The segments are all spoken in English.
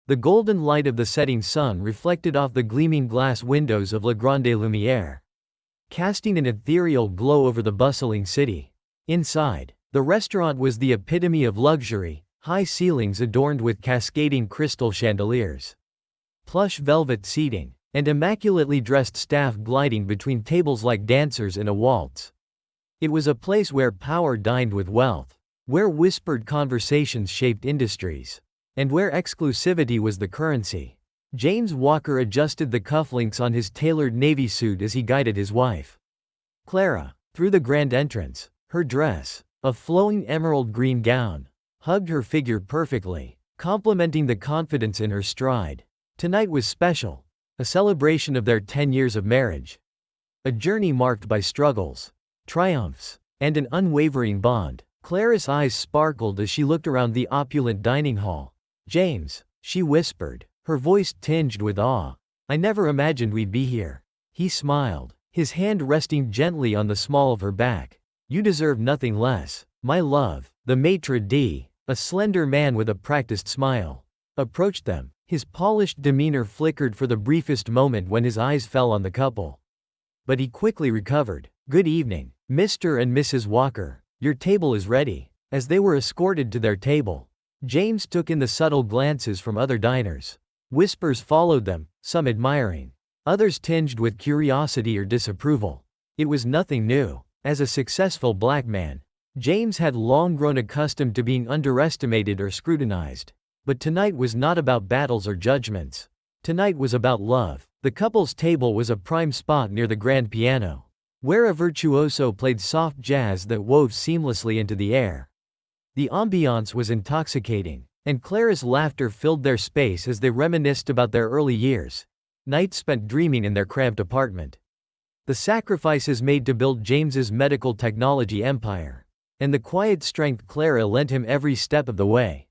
The golden light of the setting sun reflected off the gleaming glass windows of La Grande Lumière, casting an ethereal glow over the bustling city. Inside, the restaurant was the epitome of luxury, high ceilings adorned with cascading crystal chandeliers, plush velvet seating, and immaculately dressed staff gliding between tables like dancers in a waltz. It was a place where power dined with wealth, where whispered conversations shaped industries, and where exclusivity was the currency. James Walker adjusted the cufflinks on his tailored navy suit as he guided his wife, Clara, through the grand entrance. Her dress, a flowing emerald green gown, hugged her figure perfectly, complementing the confidence in her stride. Tonight was special, a celebration of their 10 years of marriage. A journey marked by struggles, triumphs, and an unwavering bond. Clara's eyes sparkled as she looked around the opulent dining hall. "James," she whispered, her voice tinged with awe. "I never imagined we'd be here." He smiled, his hand resting gently on the small of her back. "You deserve nothing less, my love." The maitre d', a slender man with a practiced smile, approached them. His polished demeanor flickered for the briefest moment when his eyes fell on the couple. But he quickly recovered. "Good evening, Mr. and Mrs. Walker. Your table is ready." As they were escorted to their table, James took in the subtle glances from other diners. Whispers followed them, some admiring, others tinged with curiosity or disapproval. It was nothing new. As a successful black man, James had long grown accustomed to being underestimated or scrutinized. But tonight was not about battles or judgments. Tonight was about love. The couple's table was a prime spot near the grand piano, where a virtuoso played soft jazz that wove seamlessly into the air. The ambiance was intoxicating, and Clara's laughter filled their space as they reminisced about their early years, nights spent dreaming in their cramped apartment, the sacrifices made to build James's medical technology empire, and the quiet strength Clara lent him every step of the way.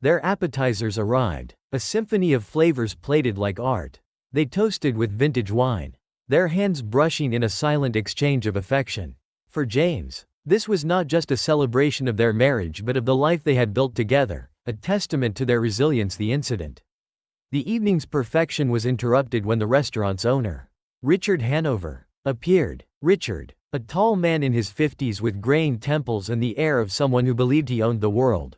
Their appetizers arrived, a symphony of flavors plated like art. They toasted with vintage wine, their hands brushing in a silent exchange of affection. For James, this was not just a celebration of their marriage but of the life they had built together, a testament to their resilience. The evening's perfection was interrupted when the restaurant's owner, Richard Hanover, appeared. Richard, a tall man in his 50s with graying temples and the air of someone who believed he owned the world,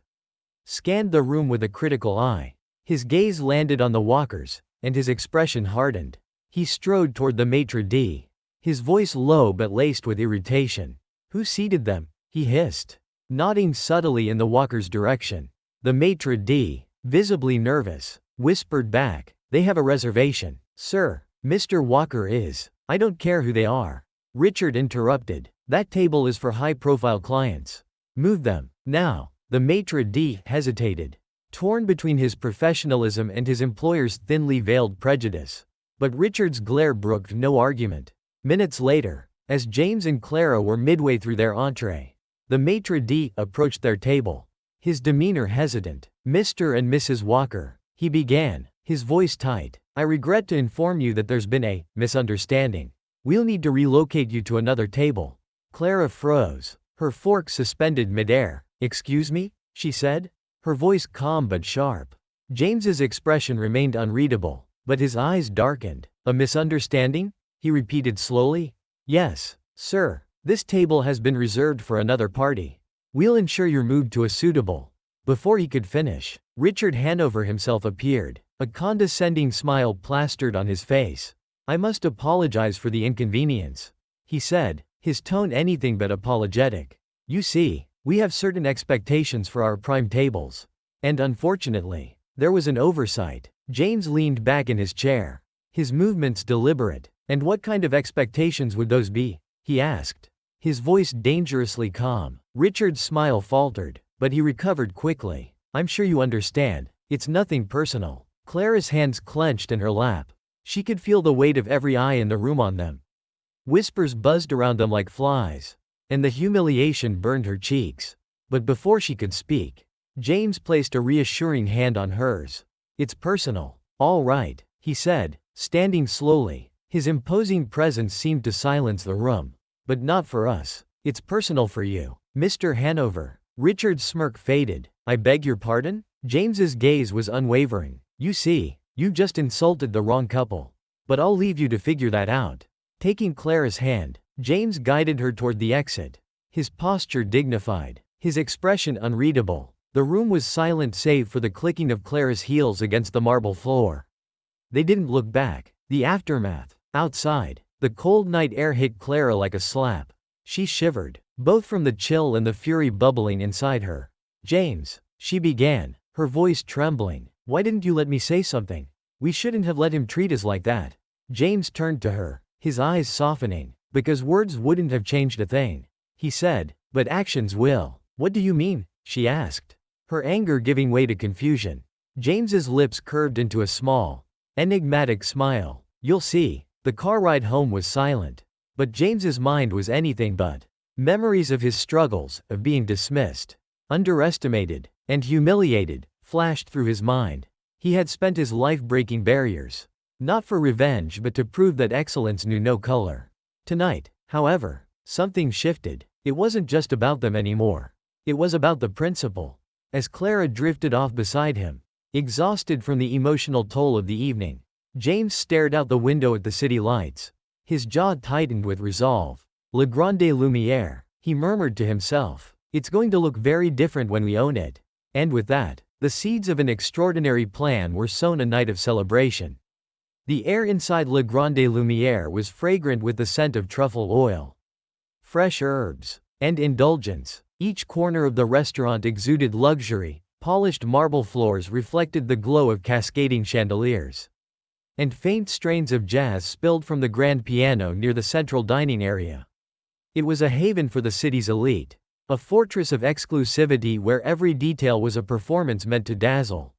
scanned the room with a critical eye. His gaze landed on the Walkers, and his expression hardened. He strode toward the maitre d', his voice low but laced with irritation. "Who seated them?" he hissed, nodding subtly in the Walkers' direction. The maitre d', visibly nervous, whispered back, "They have a reservation, sir. Mr. Walker is." "I don't care who they are," Richard interrupted. "That table is for high-profile clients. Move them, now." The maitre d' hesitated, torn between his professionalism and his employer's thinly veiled prejudice. But Richard's glare brooked no argument. Minutes later, as James and Clara were midway through their entree, the maitre d' approached their table, his demeanor hesitant. "Mr. and Mrs. Walker," he began, his voice tight, "I regret to inform you that there's been a misunderstanding. We'll need to relocate you to another table." Clara froze, her fork suspended midair. "Excuse me?" she said, her voice calm but sharp. James's expression remained unreadable, but his eyes darkened. "A misunderstanding?" he repeated slowly. "Yes, sir. This table has been reserved for another party. We'll ensure you're moved to a suitable." Before he could finish, Richard Hanover himself appeared, a condescending smile plastered on his face. "I must apologize for the inconvenience," he said, his tone anything but apologetic. "You see, we have certain expectations for our prime tables. And unfortunately, there was an oversight." James leaned back in his chair, his movements deliberate. "And what kind of expectations would those be?" he asked, his voice dangerously calm. Richard's smile faltered, but he recovered quickly. "I'm sure you understand. It's nothing personal." Clara's hands clenched in her lap. She could feel the weight of every eye in the room on them. Whispers buzzed around them like flies, and the humiliation burned her cheeks. But before she could speak, James placed a reassuring hand on hers. "It's personal, all right," he said, standing slowly. His imposing presence seemed to silence the room. "But not for us. It's personal for you, Mr. Hanover." Richard's smirk faded. "I beg your pardon?" James's gaze was unwavering, You see, you just insulted the wrong couple. But I'll leave you to figure that out. Taking Clara's hand, James guided her toward the exit. His posture dignified, his expression unreadable. The room was silent save for the clicking of Clara's heels against the marble floor. They didn't look back. The aftermath. Outside, the cold night air hit Clara like a slap. She shivered, both from the chill and the fury bubbling inside her. James, she began, her voice trembling. Why didn't you let me say something? We shouldn't have let him treat us like that. James turned to her, his eyes softening. Because words wouldn't have changed a thing. He said, but actions will. What do you mean? She asked, her anger giving way to confusion. James's lips curved into a small, enigmatic smile. You'll see. The car ride home was silent. But James's mind was anything but. Memories of his struggles, of being dismissed, underestimated, and humiliated, flashed through his mind. He had spent his life breaking barriers. Not for revenge but to prove that excellence knew no color. Tonight, however, something shifted. It wasn't just about them anymore. It was about the principal. As Clara drifted off beside him, exhausted from the emotional toll of the evening, James stared out the window at the city lights. His jaw tightened with resolve. Le Grande Lumière, he murmured to himself. It's going to look very different when we own it. And with that, the seeds of an extraordinary plan were sown a night of celebration. The air inside Le Grande Lumière was fragrant with the scent of truffle oil, fresh herbs, and indulgence. Each corner of the restaurant exuded luxury. Polished marble floors reflected the glow of cascading chandeliers, and faint strains of jazz spilled from the grand piano near the central dining area. It was a haven for the city's elite, a fortress of exclusivity where every detail was a performance meant to dazzle.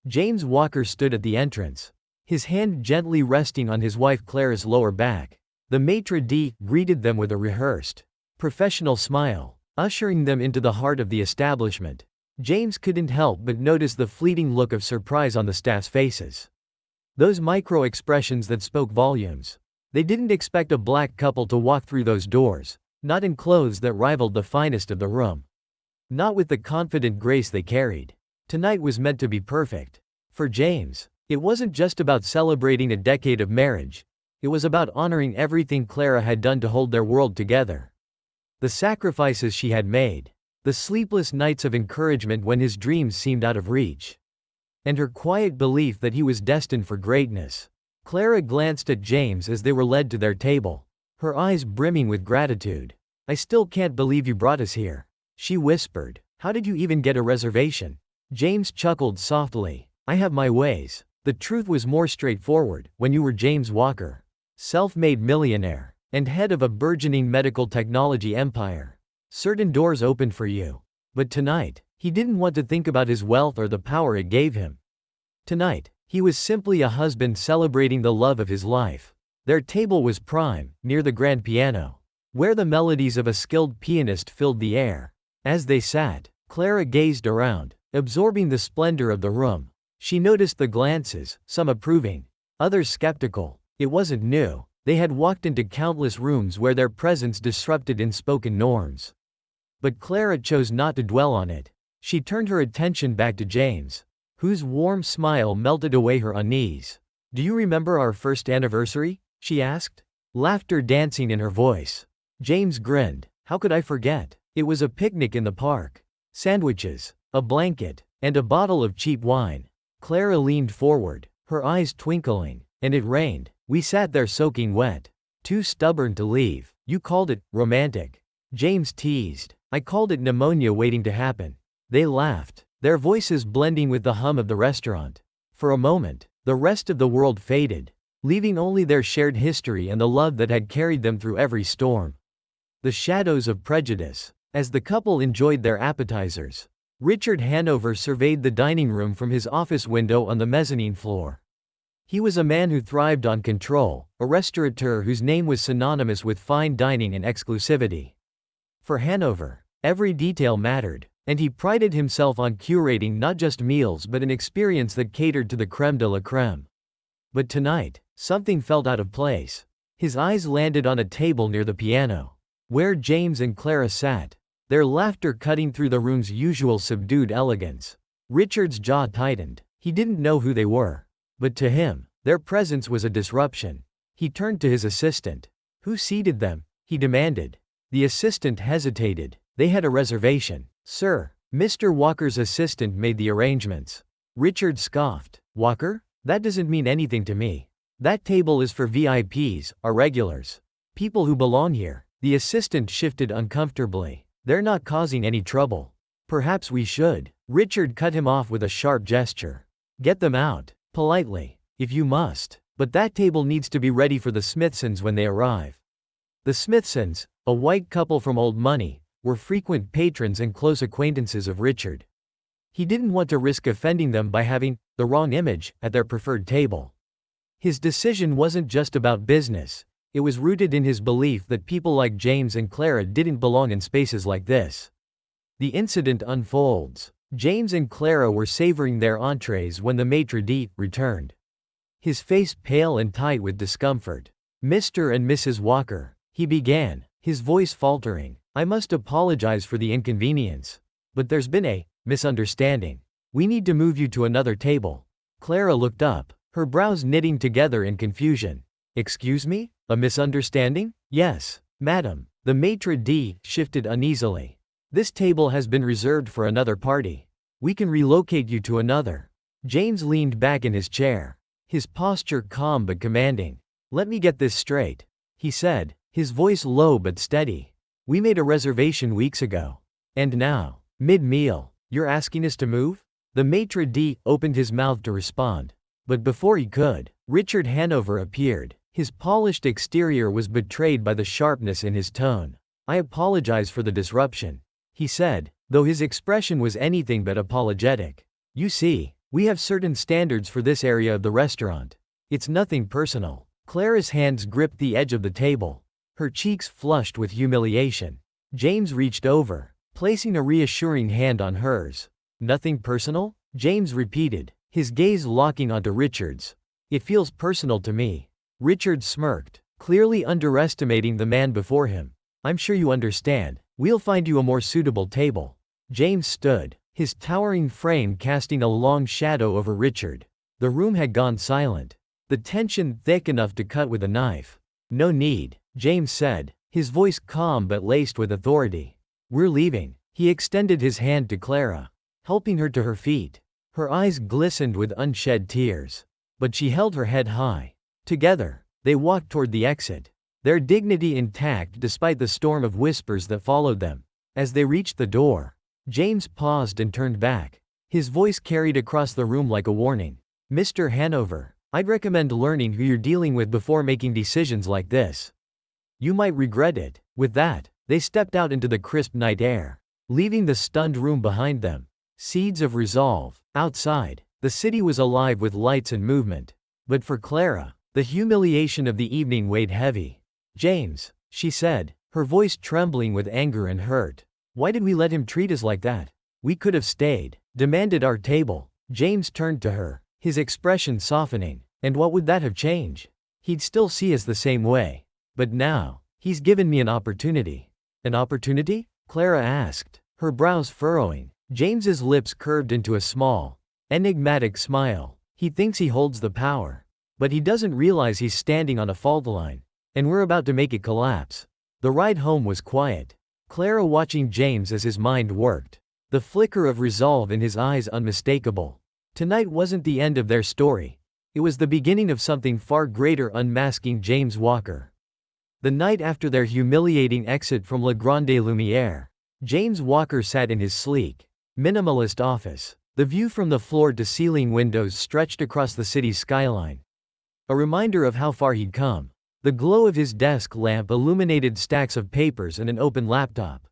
James Walker stood at the entrance, his hand gently resting on his wife Clara's lower back. The maitre d' greeted them with a rehearsed, professional smile, ushering them into the heart of the establishment. James couldn't help but notice the fleeting look of surprise on the staff's faces. Those micro-expressions that spoke volumes. They didn't expect a black couple to walk through those doors, not in clothes that rivaled the finest of the room. Not with the confident grace they carried. Tonight was meant to be perfect. For James, it wasn't just about celebrating a decade of marriage. It was about honoring everything Clara had done to hold their world together. The sacrifices she had made. The sleepless nights of encouragement when his dreams seemed out of reach. And her quiet belief that he was destined for greatness. Clara glanced at James as they were led to their table, her eyes brimming with gratitude. I still can't believe you brought us here, she whispered. How did you even get a reservation? James chuckled softly. I have my ways. The truth was more straightforward. When you were James Walker, self-made millionaire, and head of a burgeoning medical technology empire, certain doors opened for you. But tonight, he didn't want to think about his wealth or the power it gave him. Tonight, he was simply a husband celebrating the love of his life. Their table was prime, near the grand piano, where the melodies of a skilled pianist filled the air. As they sat, Clara gazed around, absorbing the splendor of the room. She noticed the glances, some approving, others skeptical. It wasn't new. They had walked into countless rooms where their presence disrupted unspoken norms. But Clara chose not to dwell on it. She turned her attention back to James, whose warm smile melted away her unease. Do you remember our first anniversary? She asked, laughter dancing in her voice. James grinned. How could I forget? It was a picnic in the park. Sandwiches, a blanket, and a bottle of cheap wine. Clara leaned forward, her eyes twinkling. And it rained. We sat there soaking wet. Too stubborn to leave. You called it romantic. James teased. I called it pneumonia waiting to happen. They laughed, their voices blending with the hum of the restaurant. For a moment, the rest of the world faded, leaving only their shared history and the love that had carried them through every storm. The shadows of prejudice. As the couple enjoyed their appetizers, Richard Hanover surveyed the dining room from his office window on the mezzanine floor. He was a man who thrived on control, a restaurateur whose name was synonymous with fine dining and exclusivity. For Hanover, every detail mattered, and he prided himself on curating not just meals but an experience that catered to the crème de la crème. But tonight, something felt out of place. His eyes landed on a table near the piano, where James and Clara sat, their laughter cutting through the room's usual subdued elegance. Richard's jaw tightened. He didn't know who they were. But to him, their presence was a disruption. He turned to his assistant. "Who seated them?" he demanded. The assistant hesitated. "They had a reservation, sir." Mr. Walker's assistant made the arrangements. Richard scoffed. "Walker? That doesn't mean anything to me. That table is for VIPs, our regulars. People who belong here." The assistant shifted uncomfortably. "They're not causing any trouble." "Perhaps we should." Richard cut him off with a sharp gesture. "Get them out. Politely. If you must. But that table needs to be ready for the Smithsons when they arrive." The Smithsons, a white couple from Old Money, were frequent patrons and close acquaintances of Richard. He didn't want to risk offending them by having the wrong image at their preferred table. His decision wasn't just about business, it was rooted in his belief that people like James and Clara didn't belong in spaces like this. The incident unfolds. James and Clara were savoring their entrees when the maitre d' returned. His face pale and tight with discomfort. "Mr. and Mrs. Walker," he began, his voice faltering, "I must apologize for the inconvenience. But there's been a misunderstanding. We need to move you to another table." Clara looked up, her brows knitting together in confusion. "Excuse me? A misunderstanding?" "Yes, madam." The maitre d' shifted uneasily. "This table has been reserved for another party. We can relocate you to another." James leaned back in his chair, his posture calm but commanding. "Let me get this straight," he said, his voice low but steady. "We made a reservation weeks ago. And now, mid-meal, you're asking us to move?" The maitre d' opened his mouth to respond. But before he could, Richard Hanover appeared. His polished exterior was betrayed by the sharpness in his tone. "I apologize for the disruption," he said, though his expression was anything but apologetic. "You see, we have certain standards for this area of the restaurant. It's nothing personal." Clara's hands gripped the edge of the table, her cheeks flushed with humiliation. James reached over, placing a reassuring hand on hers. "Nothing personal?" James repeated, his gaze locking onto Richard's. "It feels personal to me." Richard smirked, clearly underestimating the man before him. "I'm sure you understand. We'll find you a more suitable table." James stood, his towering frame casting a long shadow over Richard. The room had gone silent, the tension thick enough to cut with a knife. "No need," James said, his voice calm but laced with authority. "We're leaving." He extended his hand to Clara, helping her to her feet. Her eyes glistened with unshed tears, but she held her head high. Together, they walked toward the exit, their dignity intact despite the storm of whispers that followed them. As they reached the door, James paused and turned back. His voice carried across the room like a warning. "Mr. Hanover, I'd recommend learning who you're dealing with before making decisions like this. You might regret it." With that, they stepped out into the crisp night air, leaving the stunned room behind them. Seeds of resolve. Outside, the city was alive with lights and movement. But for Clara, the humiliation of the evening weighed heavy. "James," she said, her voice trembling with anger and hurt. "Why did we let him treat us like that? We could have stayed, demanded our table." James turned to her, his expression softening. "And what would that have changed? He'd still see us the same way. But now, he's given me an opportunity." "An opportunity?" Clara asked, her brows furrowing. James's lips curved into a small, enigmatic smile. "He thinks he holds the power. But he doesn't realize he's standing on a fault line. And we're about to make it collapse." The ride home was quiet, Clara watching James as his mind worked, the flicker of resolve in his eyes unmistakable. Tonight wasn't the end of their story. It was the beginning of something far greater, unmasking James Walker. The night after their humiliating exit from Le Grande Lumière, James Walker sat in his sleek, minimalist office. The view from the floor-to-ceiling windows stretched across the city's skyline, a reminder of how far he'd come. The glow of his desk lamp illuminated stacks of papers and an open laptop.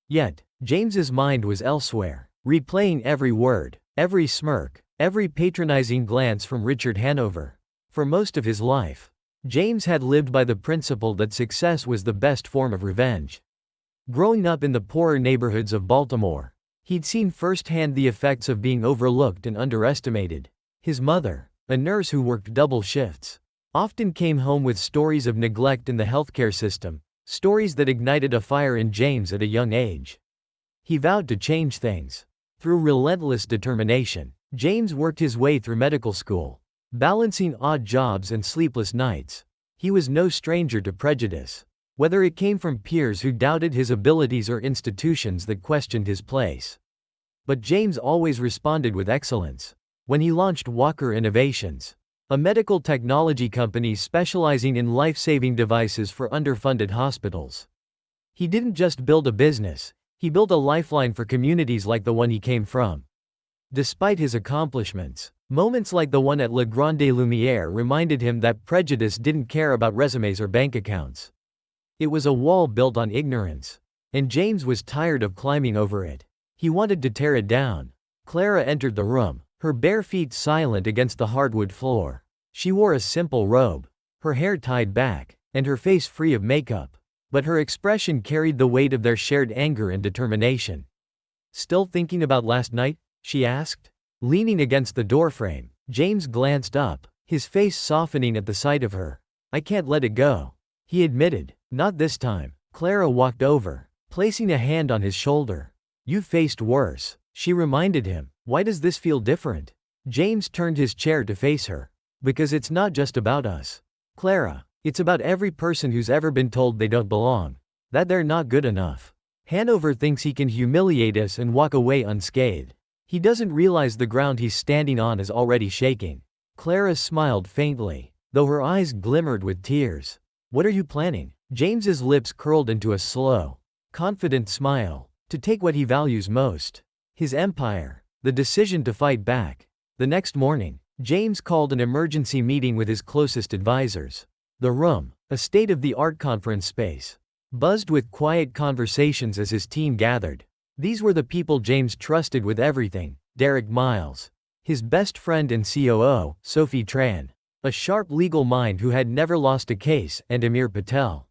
Yet, James's mind was elsewhere, replaying every word, every smirk, every patronizing glance from Richard Hanover. For most of his life, James had lived by the principle that success was the best form of revenge. Growing up in the poorer neighborhoods of Baltimore, he'd seen firsthand the effects of being overlooked and underestimated. His mother, a nurse who worked double shifts, often came home with stories of neglect in the healthcare system, stories that ignited a fire in James at a young age. He vowed to change things. Through relentless determination, James worked his way through medical school, balancing odd jobs and sleepless nights. He was no stranger to prejudice, whether it came from peers who doubted his abilities or institutions that questioned his place. But James always responded with excellence. When he launched Walker Innovations, a medical technology company specializing in life-saving devices for underfunded hospitals, he didn't just build a business, he built a lifeline for communities like the one he came from. Despite his accomplishments, moments like the one at Le Grand Lumière reminded him that prejudice didn't care about resumes or bank accounts. It was a wall built on ignorance, and James was tired of climbing over it. He wanted to tear it down. Clara entered the room, her bare feet silent against the hardwood floor. She wore a simple robe, her hair tied back, and her face free of makeup. But her expression carried the weight of their shared anger and determination. "Still thinking about last night?" she asked. Leaning against the doorframe, James glanced up, his face softening at the sight of her. "I can't let it go," he admitted. "Not this time." Clara walked over, placing a hand on his shoulder. "You've faced worse," she reminded him. "Why does this feel different?" James turned his chair to face her. "Because it's not just about us, Clara. It's about every person who's ever been told they don't belong, that they're not good enough. Hanover thinks he can humiliate us and walk away unscathed. He doesn't realize the ground he's standing on is already shaking." Clara smiled faintly, though her eyes glimmered with tears. "What are you planning?" James's lips curled into a slow, confident smile. "To take what he values most, his empire, the decision to fight back." The next morning, James called an emergency meeting with his closest advisors. The room, a state-of-the-art conference space, buzzed with quiet conversations as his team gathered. These were the people James trusted with everything: Derek Miles, his best friend and COO, Sophie Tran, a sharp legal mind who had never lost a case, and Amir Patel,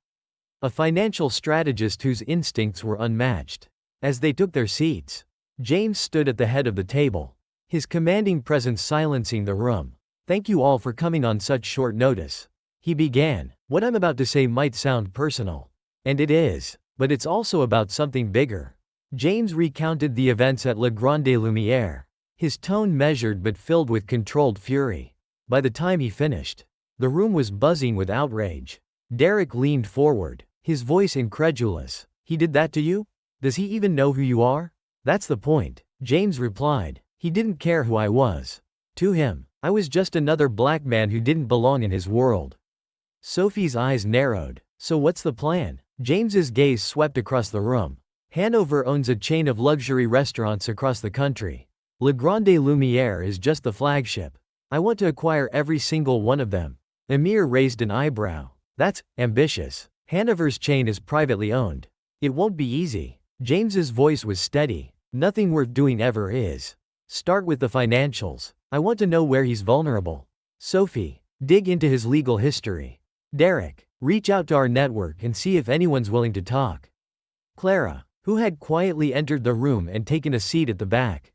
a financial strategist whose instincts were unmatched. As they took their seats, James stood at the head of the table, his commanding presence silencing the room. "Thank you all for coming on such short notice," he began. "What I'm about to say might sound personal. And it is. But it's also about something bigger." James recounted the events at Le Grand Lumière, his tone measured but filled with controlled fury. By the time he finished, the room was buzzing with outrage. Derek leaned forward, his voice incredulous. "He did that to you? Does he even know who you are?" "That's the point," James replied. "He didn't care who I was. To him, I was just another black man who didn't belong in his world." Sophie's eyes narrowed. "So what's the plan?" James's gaze swept across the room. "Hanover owns a chain of luxury restaurants across the country. Le Grand Lumière is just the flagship. I want to acquire every single one of them." Amir raised an eyebrow. "That's ambitious. Hanover's chain is privately owned. It won't be easy." James's voice was steady. "Nothing worth doing ever is. Start with the financials. I want to know where he's vulnerable. Sophie, dig into his legal history. Derek, reach out to our network and see if anyone's willing to talk." Clara, who had quietly entered the room and taken a seat at the back,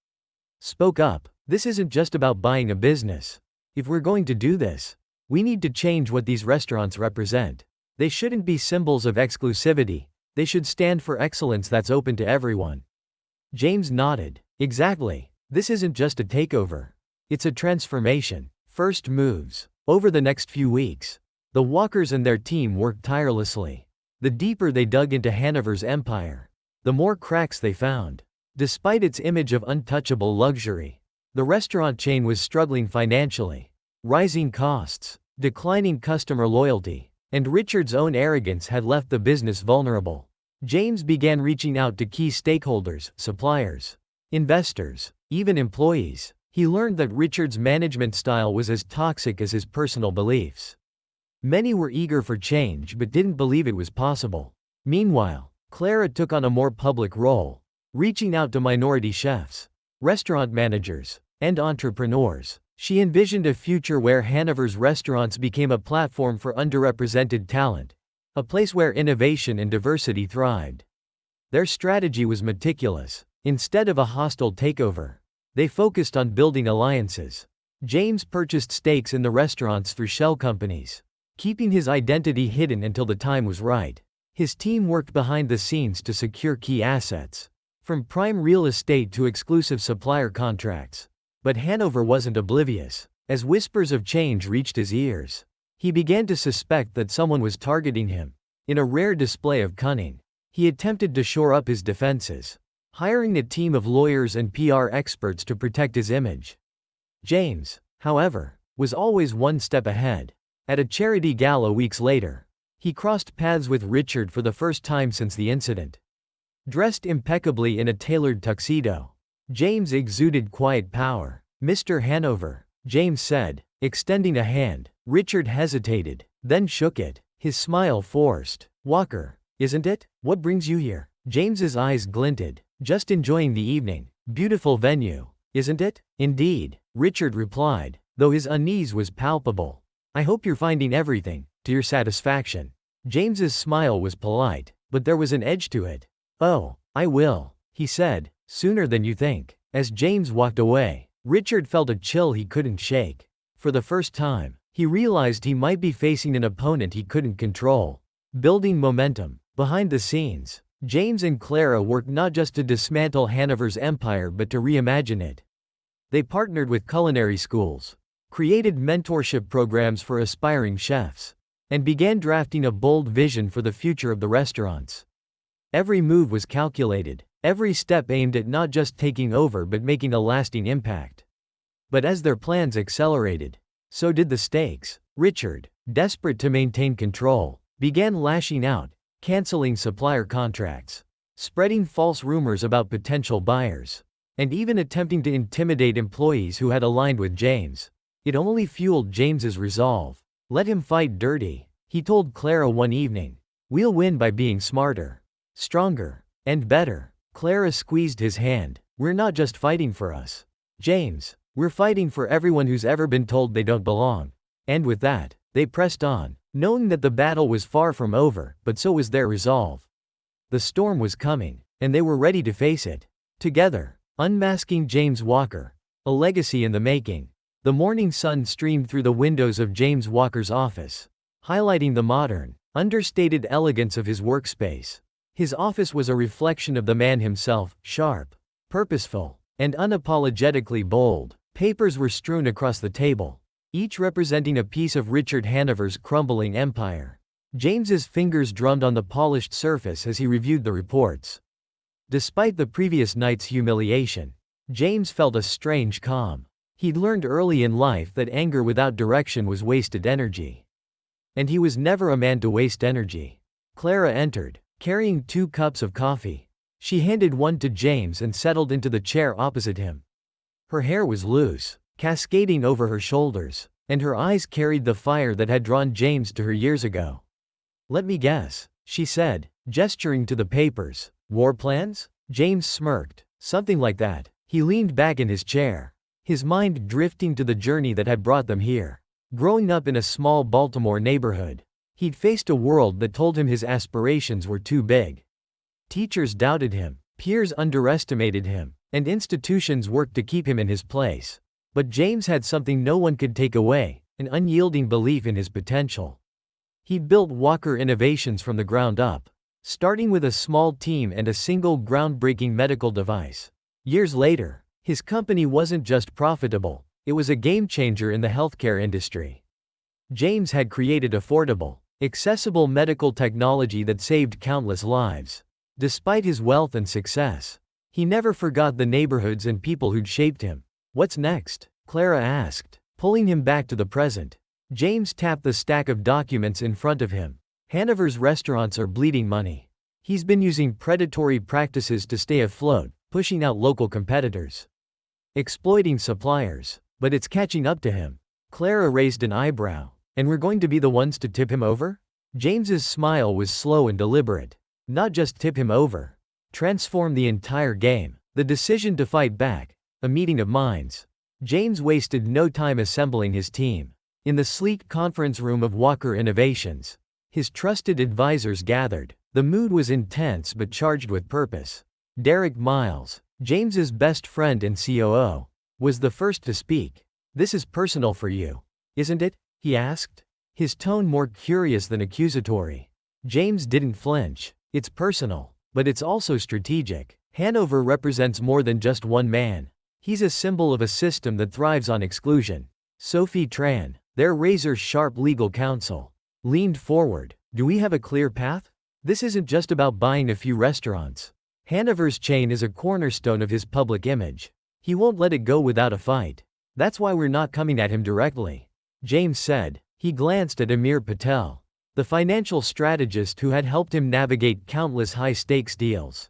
spoke up. "This isn't just about buying a business. If we're going to do this, we need to change what these restaurants represent. They shouldn't be symbols of exclusivity, they should stand for excellence that's open to everyone." James nodded. "Exactly. This isn't just a takeover. It's a transformation." First moves. Over the next few weeks, the Walkers and their team worked tirelessly. The deeper they dug into Hanover's empire, the more cracks they found. Despite its image of untouchable luxury, the restaurant chain was struggling financially. Rising costs, declining customer loyalty, and Richard's own arrogance had left the business vulnerable. James began reaching out to key stakeholders, suppliers, investors, even employees. He learned that Richard's management style was as toxic as his personal beliefs. Many were eager for change but didn't believe it was possible. Meanwhile, Clara took on a more public role, reaching out to minority chefs, restaurant managers, and entrepreneurs. She envisioned a future where Hanover's restaurants became a platform for underrepresented talent, a place where innovation and diversity thrived. Their strategy was meticulous. Instead of a hostile takeover, they focused on building alliances. James purchased stakes in the restaurants through shell companies, keeping his identity hidden until the time was right. His team worked behind the scenes to secure key assets, from prime real estate to exclusive supplier contracts. But Hanover wasn't oblivious. As whispers of change reached his ears, he began to suspect that someone was targeting him. In a rare display of cunning, he attempted to shore up his defenses, hiring a team of lawyers and PR experts to protect his image. James, however, was always one step ahead. At a charity gala weeks later, he crossed paths with Richard for the first time since the incident. Dressed impeccably in a tailored tuxedo, James exuded quiet power. "Mr. Hanover," James said, extending a hand. Richard hesitated, then shook it, his smile forced. "Walker, isn't it? What brings you here?" James's eyes glinted. "Just enjoying the evening. Beautiful venue, isn't it?" "Indeed," Richard replied, though his unease was palpable. "I hope you're finding everything to your satisfaction." James's smile was polite, but there was an edge to it. "Oh, I will," he said, "sooner than you think." As James walked away, Richard felt a chill he couldn't shake. For the first time, he realized he might be facing an opponent he couldn't control. Building momentum. Behind the scenes, James and Clara worked not just to dismantle Hanover's empire but to reimagine it. They partnered with culinary schools, created mentorship programs for aspiring chefs, and began drafting a bold vision for the future of the restaurants. Every move was calculated, every step aimed at not just taking over but making a lasting impact. But as their plans accelerated, so did the stakes. Richard, desperate to maintain control, began lashing out, canceling supplier contracts, spreading false rumors about potential buyers, and even attempting to intimidate employees who had aligned with James. It only fueled James's resolve. "Let him fight dirty," he told Clara one evening. "We'll win by being smarter, stronger, and better." Clara squeezed his hand. "We're not just fighting for us, James. We're fighting for everyone who's ever been told they don't belong." And with that, they pressed on, knowing that the battle was far from over, but so was their resolve. The storm was coming, and they were ready to face it. Together, unmasking James Walker, a legacy in the making. The morning sun streamed through the windows of James Walker's office, highlighting the modern, understated elegance of his workspace. His office was a reflection of the man himself, sharp, purposeful, and unapologetically bold. Papers were strewn across the table, each representing a piece of Richard Hanover's crumbling empire. James's fingers drummed on the polished surface as he reviewed the reports. Despite the previous night's humiliation, James felt a strange calm. He'd learned early in life that anger without direction was wasted energy. And he was never a man to waste energy. Clara entered, carrying 2 cups of coffee. She handed one to James and settled into the chair opposite him. Her hair was loose, cascading over her shoulders, and her eyes carried the fire that had drawn James to her years ago. "Let me guess," she said, gesturing to the papers. "War plans?" James smirked. "Something like that." He leaned back in his chair, his mind drifting to the journey that had brought them here. Growing up in a small Baltimore neighborhood, he'd faced a world that told him his aspirations were too big. Teachers doubted him, peers underestimated him, and institutions worked to keep him in his place. But James had something no one could take away, an unyielding belief in his potential. He'd built Walker Innovations from the ground up, starting with a small team and a single groundbreaking medical device. Years later, his company wasn't just profitable, it was a game changer in the healthcare industry. James had created affordable, accessible medical technology that saved countless lives. Despite his wealth and success, he never forgot the neighborhoods and people who'd shaped him. "What's next?" Clara asked, pulling him back to the present. James tapped the stack of documents in front of him. "Hanover's restaurants are bleeding money. He's been using predatory practices to stay afloat, pushing out local competitors, exploiting suppliers, but it's catching up to him." Clara raised an eyebrow. "And we're going to be the ones to tip him over?" James's smile was slow and deliberate. "Not just tip him over. Transform the entire game." The decision to fight back, a meeting of minds. James wasted no time assembling his team. In the sleek conference room of Walker Innovations, his trusted advisors gathered. The mood was intense but charged with purpose. Derek Miles, James's best friend and COO, was the first to speak. "This is personal for you, isn't it?" he asked, his tone more curious than accusatory. James didn't flinch. "It's personal, but it's also strategic. Hanover represents more than just one man." He's a symbol of a system that thrives on exclusion. Sophie Tran, their razor-sharp legal counsel, leaned forward. Do we have a clear path? This isn't just about buying a few restaurants. Hanover's chain is a cornerstone of his public image. He won't let it go without a fight. That's why we're not coming at him directly, James said. He glanced at Amir Patel, the financial strategist who had helped him navigate countless high-stakes deals.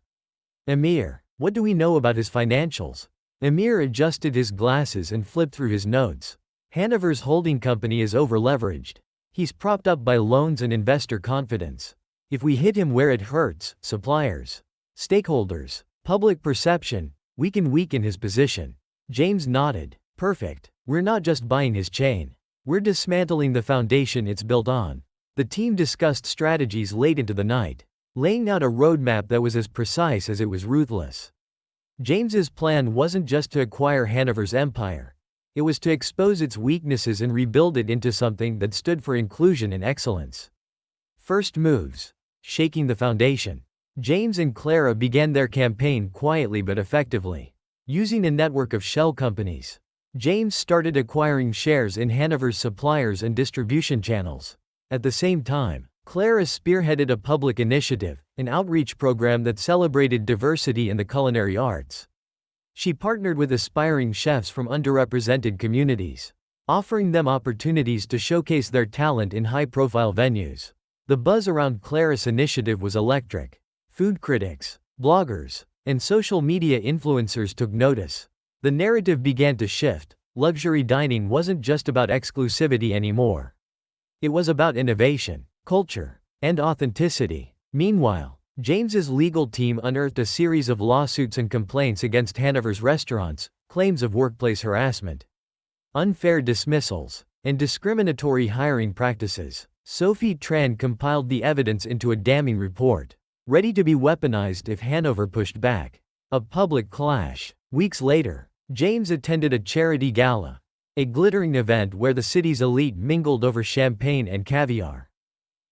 Amir, what do we know about his financials? Amir adjusted his glasses and flipped through his notes. Hanover's holding company is over-leveraged. He's propped up by loans and investor confidence. If we hit him where it hurts, suppliers, stakeholders, public perception, we can weaken his position. James nodded. Perfect. We're not just buying his chain. We're dismantling the foundation it's built on. The team discussed strategies late into the night, laying out a roadmap that was as precise as it was ruthless. James's plan wasn't just to acquire Hanover's empire. It was to expose its weaknesses and rebuild it into something that stood for inclusion and excellence. First moves. Shaking the foundation. James and Clara began their campaign quietly but effectively. Using a network of shell companies, James started acquiring shares in Hanover's suppliers and distribution channels. At the same time, Clara spearheaded a public initiative, an outreach program that celebrated diversity in the culinary arts. She partnered with aspiring chefs from underrepresented communities, offering them opportunities to showcase their talent in high-profile venues. The buzz around Clara's initiative was electric. Food critics, bloggers, and social media influencers took notice. The narrative began to shift. Luxury dining wasn't just about exclusivity anymore. It was about innovation, culture, and authenticity. Meanwhile, James's legal team unearthed a series of lawsuits and complaints against Hanover's restaurants, claims of workplace harassment, unfair dismissals, and discriminatory hiring practices. Sophie Tran compiled the evidence into a damning report, ready to be weaponized if Hanover pushed back. A public clash. Weeks later, James attended a charity gala, a glittering event where the city's elite mingled over champagne and caviar.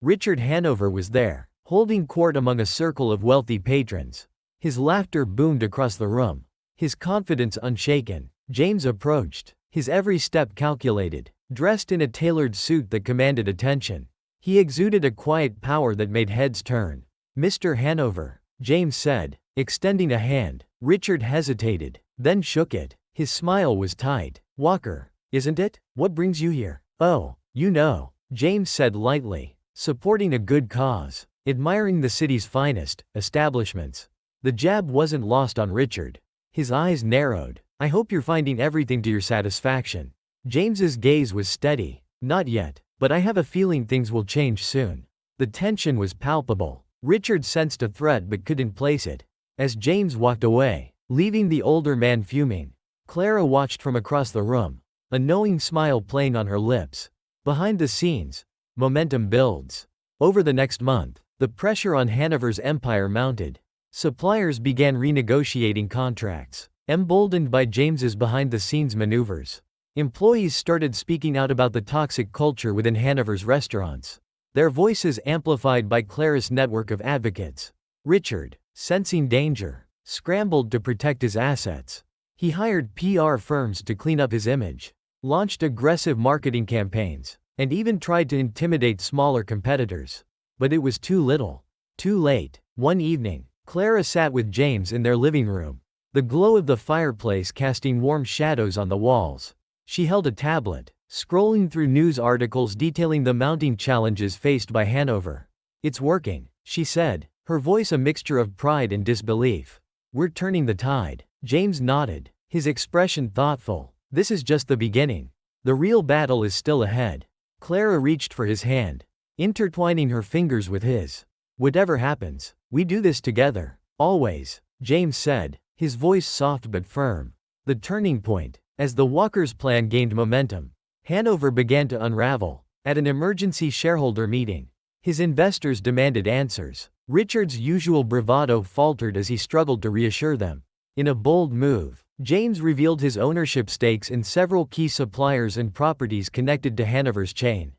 Richard Hanover was there, holding court among a circle of wealthy patrons. His laughter boomed across the room, his confidence unshaken. James approached, his every step calculated, dressed in a tailored suit that commanded attention. He exuded a quiet power that made heads turn. "Mr. Hanover," James said, extending a hand. Richard hesitated, then shook it. His smile was tight. "Walker, isn't it? What brings you here?" "Oh, you know," James said lightly, "supporting a good cause, admiring the city's finest establishments." The jab wasn't lost on Richard. His eyes narrowed. "I hope you're finding everything to your satisfaction." James's gaze was steady. "Not yet, but I have a feeling things will change soon." The tension was palpable. Richard sensed a threat but couldn't place it. As James walked away, leaving the older man fuming, Clara watched from across the room, a knowing smile playing on her lips. Behind the scenes, momentum builds. Over the next month, the pressure on Hanover's empire mounted. Suppliers began renegotiating contracts, emboldened by James's behind-the-scenes maneuvers. Employees started speaking out about the toxic culture within Hanover's restaurants, their voices amplified by Clara's network of advocates. Richard, sensing danger, scrambled to protect his assets. He hired PR firms to clean up his image, launched aggressive marketing campaigns, and even tried to intimidate smaller competitors. But it was too little. Too late. One evening, Clara sat with James in their living room, the glow of the fireplace casting warm shadows on the walls. She held a tablet, scrolling through news articles detailing the mounting challenges faced by Hanover. "It's working," she said, her voice a mixture of pride and disbelief. "We're turning the tide." James nodded, his expression thoughtful. "This is just the beginning. The real battle is still ahead." Clara reached for his hand, intertwining her fingers with his. "Whatever happens, we do this together. Always," James said, his voice soft but firm. The turning point. As the Walkers' plan gained momentum, Hanover began to unravel. At an emergency shareholder meeting, his investors demanded answers. Richard's usual bravado faltered as he struggled to reassure them. In a bold move, James revealed his ownership stakes in several key suppliers and properties connected to Hanover's chain.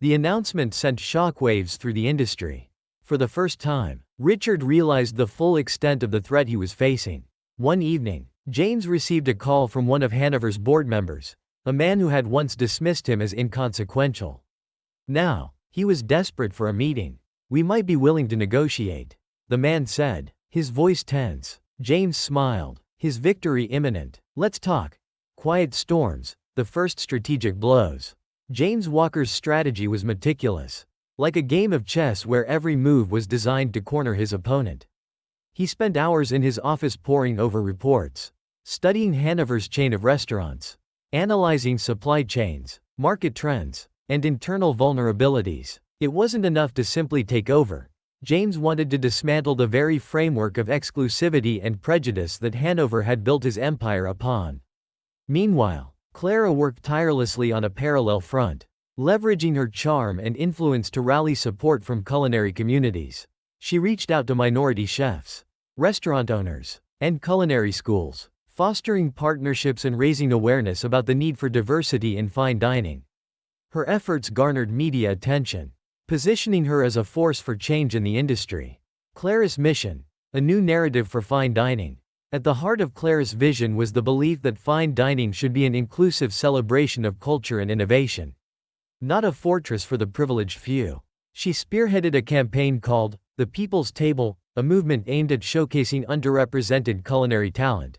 The announcement sent shockwaves through the industry. For the first time, Richard realized the full extent of the threat he was facing. One evening, James received a call from one of Hanover's board members, a man who had once dismissed him as inconsequential. Now, he was desperate for a meeting. "We might be willing to negotiate," the man said, his voice tense. James smiled, his victory imminent. "Let's talk." Quiet storms, the first strategic blows. James Walker's strategy was meticulous, like a game of chess where every move was designed to corner his opponent. He spent hours in his office poring over reports, studying Hanover's chain of restaurants, analyzing supply chains, market trends, and internal vulnerabilities. It wasn't enough to simply take over. James wanted to dismantle the very framework of exclusivity and prejudice that Hanover had built his empire upon. Meanwhile, Clara worked tirelessly on a parallel front, leveraging her charm and influence to rally support from culinary communities. She reached out to minority chefs, restaurant owners, and culinary schools, fostering partnerships and raising awareness about the need for diversity in fine dining. Her efforts garnered media attention, positioning her as a force for change in the industry. Clara's mission: a new narrative for fine dining. At the heart of Clara's vision was the belief that fine dining should be an inclusive celebration of culture and innovation, not a fortress for the privileged few. She spearheaded a campaign called The People's Table, a movement aimed at showcasing underrepresented culinary talent.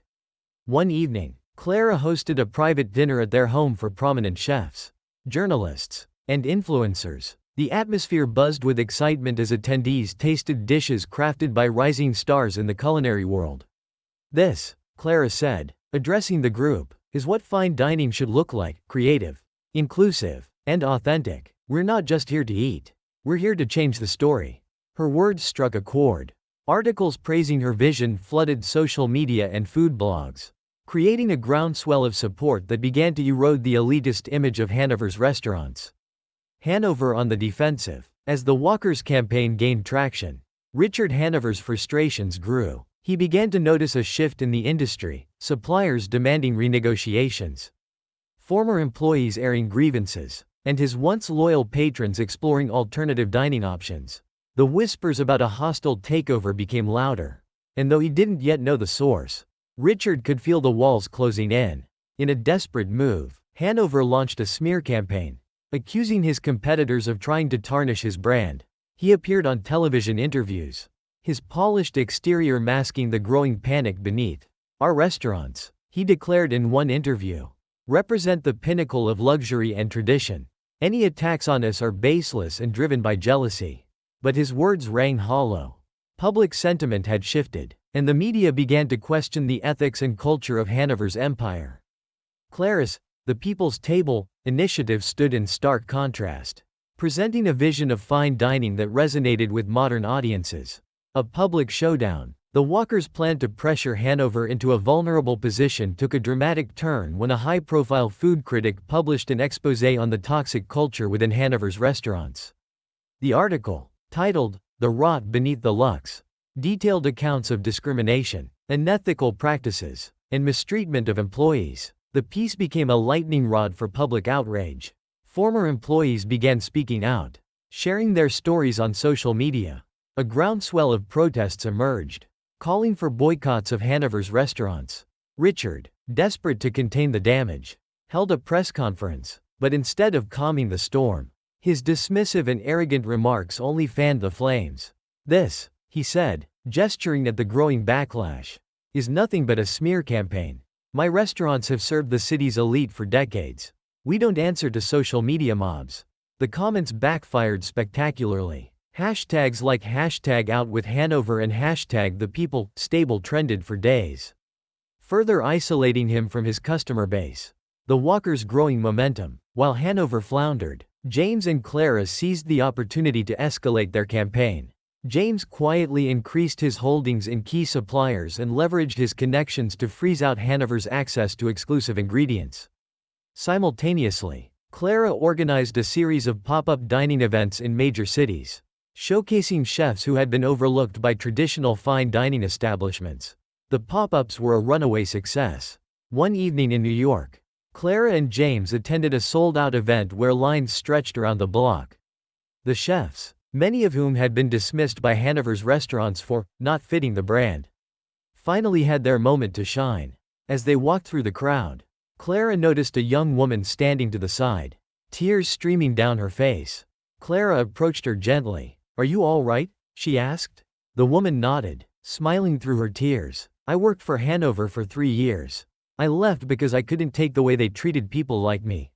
One evening, Clara hosted a private dinner at their home for prominent chefs, journalists, and influencers. The atmosphere buzzed with excitement as attendees tasted dishes crafted by rising stars in the culinary world. "This," Clara said, addressing the group, "is what fine dining should look like: creative, inclusive, and authentic. We're not just here to eat. We're here to change the story." Her words struck a chord. Articles praising her vision flooded social media and food blogs, creating a groundswell of support that began to erode the elitist image of Hanover's restaurants. Hanover on the defensive. As the Walkers campaign gained traction, Richard Hanover's frustrations grew. He began to notice a shift in the industry, suppliers demanding renegotiations, former employees airing grievances, and his once loyal patrons exploring alternative dining options. The whispers about a hostile takeover became louder, and though he didn't yet know the source, Richard could feel the walls closing in. In a desperate move, Hanover launched a smear campaign, accusing his competitors of trying to tarnish his brand. He appeared on television interviews, his polished exterior masking the growing panic beneath. "Our restaurants," he declared in one interview, "represent the pinnacle of luxury and tradition. Any attacks on us are baseless and driven by jealousy." But his words rang hollow. Public sentiment had shifted, and the media began to question the ethics and culture of Hanover's empire. Clara's The People's Table initiative stood in stark contrast, presenting a vision of fine dining that resonated with modern audiences. A public showdown. The Walkers' plan to pressure Hanover into a vulnerable position took a dramatic turn when a high-profile food critic published an exposé on the toxic culture within Hanover's restaurants. The article, titled "The Rot Beneath the Lux," detailed accounts of discrimination, unethical practices, and mistreatment of employees. The piece became a lightning rod for public outrage. Former employees began speaking out, sharing their stories on social media. A groundswell of protests emerged, calling for boycotts of Hanover's restaurants. Richard, desperate to contain the damage, held a press conference, but instead of calming the storm, his dismissive and arrogant remarks only fanned the flames. "This," he said, gesturing at the growing backlash, "is nothing but a smear campaign. My restaurants have served the city's elite for decades. We don't answer to social media mobs." The comments backfired spectacularly. Hashtags like #OutWithHanover and #ThePeopleStable trended for days, further isolating him from his customer base. The Walkers' growing momentum. While Hanover floundered, James and Clara seized the opportunity to escalate their campaign. James quietly increased his holdings in key suppliers and leveraged his connections to freeze out Hanover's access to exclusive ingredients. Simultaneously, Clara organized a series of pop-up dining events in major cities, showcasing chefs who had been overlooked by traditional fine dining establishments. The pop-ups were a runaway success. One evening in New York, Clara and James attended a sold-out event where lines stretched around the block. The chefs, many of whom had been dismissed by Hanover's restaurants for not fitting the brand, finally had their moment to shine. As they walked through the crowd, Clara noticed a young woman standing to the side, tears streaming down her face. Clara approached her gently. "Are you all right?" she asked. The woman nodded, smiling through her tears. "I worked for Hanover for 3 years. I left because I couldn't take the way they treated people like me.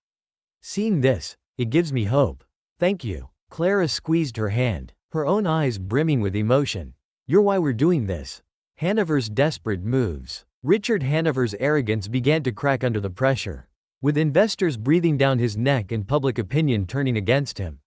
Seeing this, it gives me hope. Thank you." Clara squeezed her hand, her own eyes brimming with emotion. "You're why we're doing this." Hanover's desperate moves. Richard Hanover's arrogance began to crack under the pressure, with investors breathing down his neck and public opinion turning against him.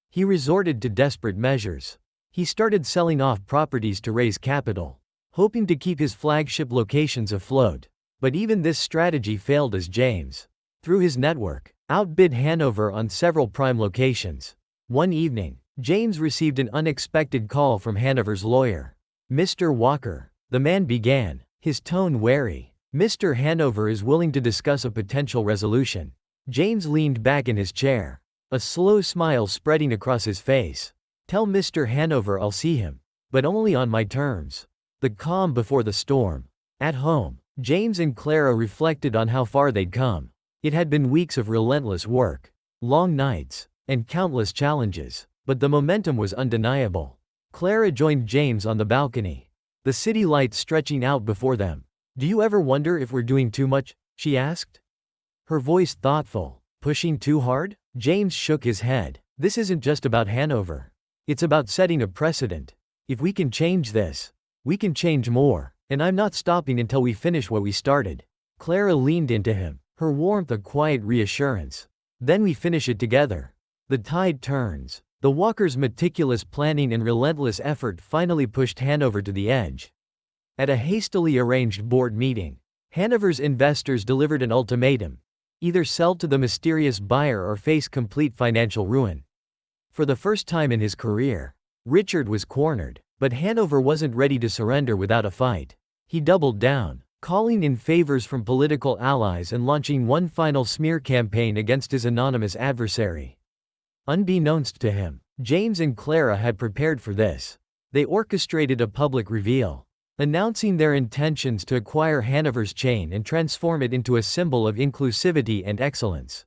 He resorted to desperate measures. He started selling off properties to raise capital, hoping to keep his flagship locations afloat. But even this strategy failed as James, through his network, outbid Hanover on several prime locations. One evening, James received an unexpected call from Hanover's lawyer. "Mr. Walker," the man began, his tone wary. "Mr. Hanover is willing to discuss a potential resolution." James leaned back in his chair, a slow smile spreading across his face. "Tell Mr. Hanover I'll see him, but only on my terms." The calm before the storm. At home, James and Clara reflected on how far they'd come. It had been weeks of relentless work, long nights, and countless challenges, but the momentum was undeniable. Clara joined James on the balcony, the city lights stretching out before them. "Do you ever wonder if we're doing too much?" she asked. Her voice thoughtful. "Pushing too hard?" James shook his head. "This isn't just about Hanover. It's about setting a precedent. If we can change this, we can change more, and I'm not stopping until we finish what we started." Clara leaned into him, her warmth a quiet reassurance. "Then we finish it together." The tide turns. The Walkers' meticulous planning and relentless effort finally pushed Hanover to the edge. At a hastily arranged board meeting, Hanover's investors delivered an ultimatum: either sell to the mysterious buyer or face complete financial ruin. For the first time in his career, Richard was cornered, but Hanover wasn't ready to surrender without a fight. He doubled down, calling in favors from political allies and launching one final smear campaign against his anonymous adversary. Unbeknownst to him, James and Clara had prepared for this. They orchestrated a public reveal, announcing their intentions to acquire Hanover's chain and transform it into a symbol of inclusivity and excellence.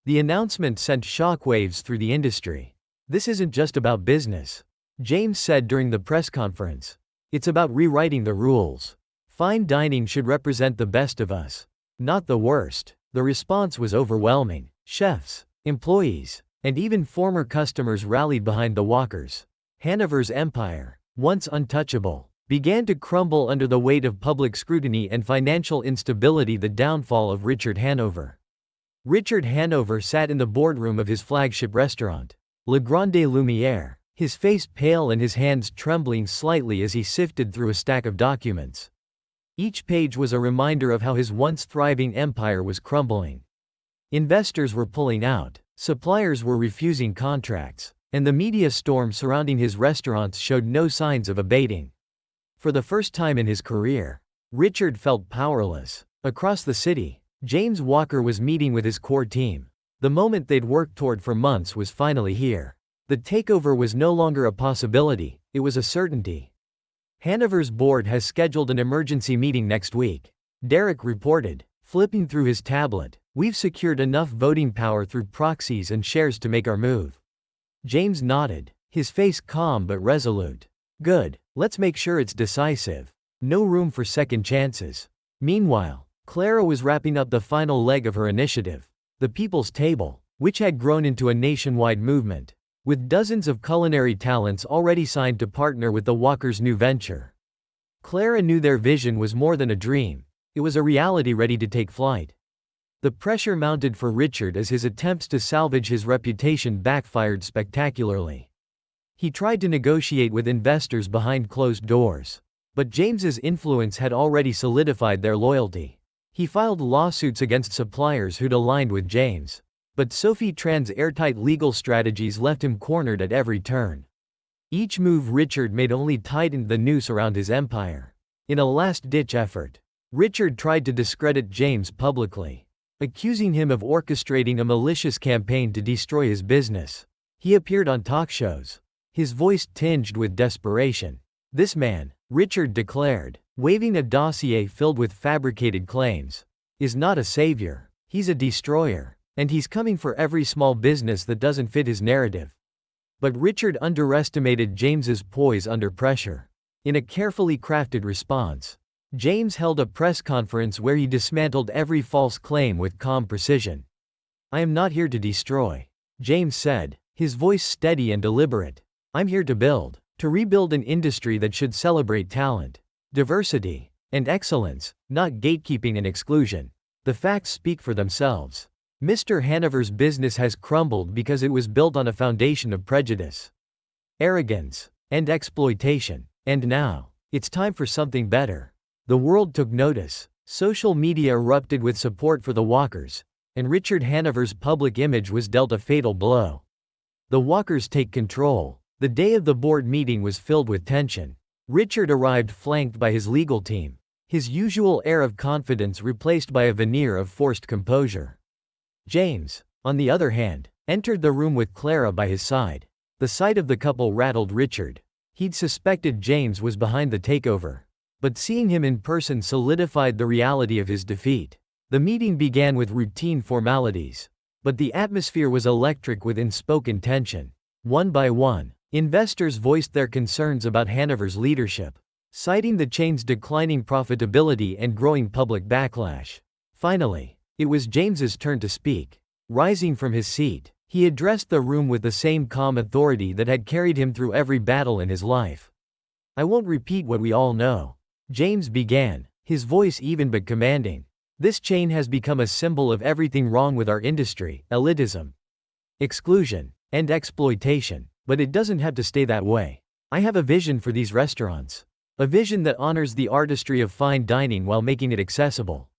The announcement sent shockwaves through the industry. "This isn't just about business," James said during the press conference. "It's about rewriting the rules. Fine dining should represent the best of us, not the worst." The response was overwhelming. Chefs, employees, and even former customers rallied behind the Walkers. Hanover's empire, once untouchable, began to crumble under the weight of public scrutiny and financial instability. The downfall of Richard Hanover. Richard Hanover sat in the boardroom of his flagship restaurant, Le Grande Lumière, his face pale and his hands trembling slightly as he sifted through a stack of documents. Each page was a reminder of how his once thriving empire was crumbling. Investors were pulling out, suppliers were refusing contracts, and the media storm surrounding his restaurants showed no signs of abating. For the first time in his career, Richard felt powerless. Across the city, James Walker was meeting with his core team. The moment they'd worked toward for months was finally here. The takeover was no longer a possibility, it was a certainty. Hanover's board has scheduled an emergency meeting next week, Derek reported, flipping through his tablet. "We've secured enough voting power through proxies and shares to make our move." James nodded, his face calm but resolute. "Good, let's make sure it's decisive. No room for second chances." Meanwhile, Clara was wrapping up the final leg of her initiative, the People's Table, which had grown into a nationwide movement, with dozens of culinary talents already signed to partner with the Walkers' new venture. Clara knew their vision was more than a dream, it was a reality ready to take flight. The pressure mounted for Richard as his attempts to salvage his reputation backfired spectacularly. He tried to negotiate with investors behind closed doors, but James's influence had already solidified their loyalty. He filed lawsuits against suppliers who'd aligned with James, but Sophie Tran's airtight legal strategies left him cornered at every turn. Each move Richard made only tightened the noose around his empire. In a last-ditch effort, Richard tried to discredit James publicly, accusing him of orchestrating a malicious campaign to destroy his business. He appeared on talk shows, his voice tinged with desperation. "This man," Richard declared, waving a dossier filled with fabricated claims, is not a savior. He's a destroyer. And he's coming for every small business that doesn't fit his narrative. But Richard underestimated James's poise under pressure. In a carefully crafted response, James held a press conference where he dismantled every false claim with calm precision. "I am not here to destroy," James said, his voice steady and deliberate. "I'm here to build, to rebuild an industry that should celebrate talent, diversity, and excellence, not gatekeeping and exclusion. The facts speak for themselves. Mr. Hanover's business has crumbled because it was built on a foundation of prejudice, arrogance, and exploitation. And now, it's time for something better." The world took notice. Social media erupted with support for the Walkers, and Richard Hanover's public image was dealt a fatal blow. The Walkers take control. The day of the board meeting was filled with tension. Richard arrived flanked by his legal team, his usual air of confidence replaced by a veneer of forced composure. James, on the other hand, entered the room with Clara by his side. The sight of the couple rattled Richard. He'd suspected James was behind the takeover, but seeing him in person solidified the reality of his defeat. The meeting began with routine formalities, but the atmosphere was electric with unspoken tension. One by one, investors voiced their concerns about Hanover's leadership, citing the chain's declining profitability and growing public backlash. Finally, it was James's turn to speak. Rising from his seat, he addressed the room with the same calm authority that had carried him through every battle in his life. "I won't repeat what we all know," James began, his voice even but commanding. "This chain has become a symbol of everything wrong with our industry: elitism, exclusion, and exploitation. But it doesn't have to stay that way. I have a vision for these restaurants. A vision that honors the artistry of fine dining while making it accessible,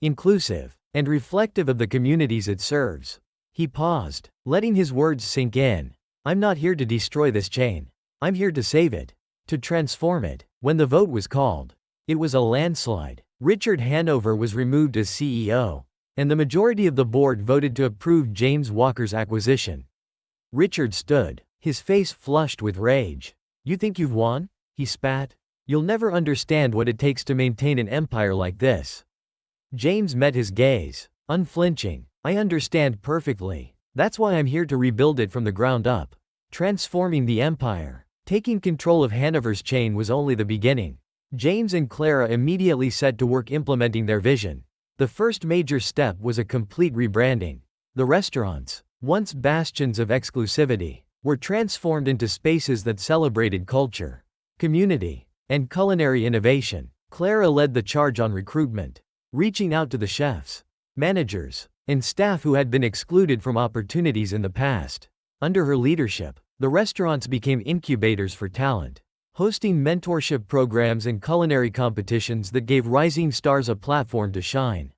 inclusive, and reflective of the communities it serves." He paused, letting his words sink in. "I'm not here to destroy this chain. I'm here to save it, to transform it." When the vote was called, it was a landslide. Richard Hanover was removed as CEO, and the majority of the board voted to approve James Walker's acquisition. Richard stood, his face flushed with rage. "You think you've won?" he spat. "You'll never understand what it takes to maintain an empire like this." James met his gaze, unflinching. "I understand perfectly. That's why I'm here to rebuild it from the ground up. Transforming the empire, taking control of Hanover's chain was only the beginning." James and Clara immediately set to work implementing their vision. The first major step was a complete rebranding. The restaurants, once bastions of exclusivity, were transformed into spaces that celebrated culture, community, and culinary innovation. Clara led the charge on recruitment, reaching out to the chefs, managers, and staff who had been excluded from opportunities in the past. Under her leadership, the restaurants became incubators for talent, hosting mentorship programs and culinary competitions that gave rising stars a platform to shine.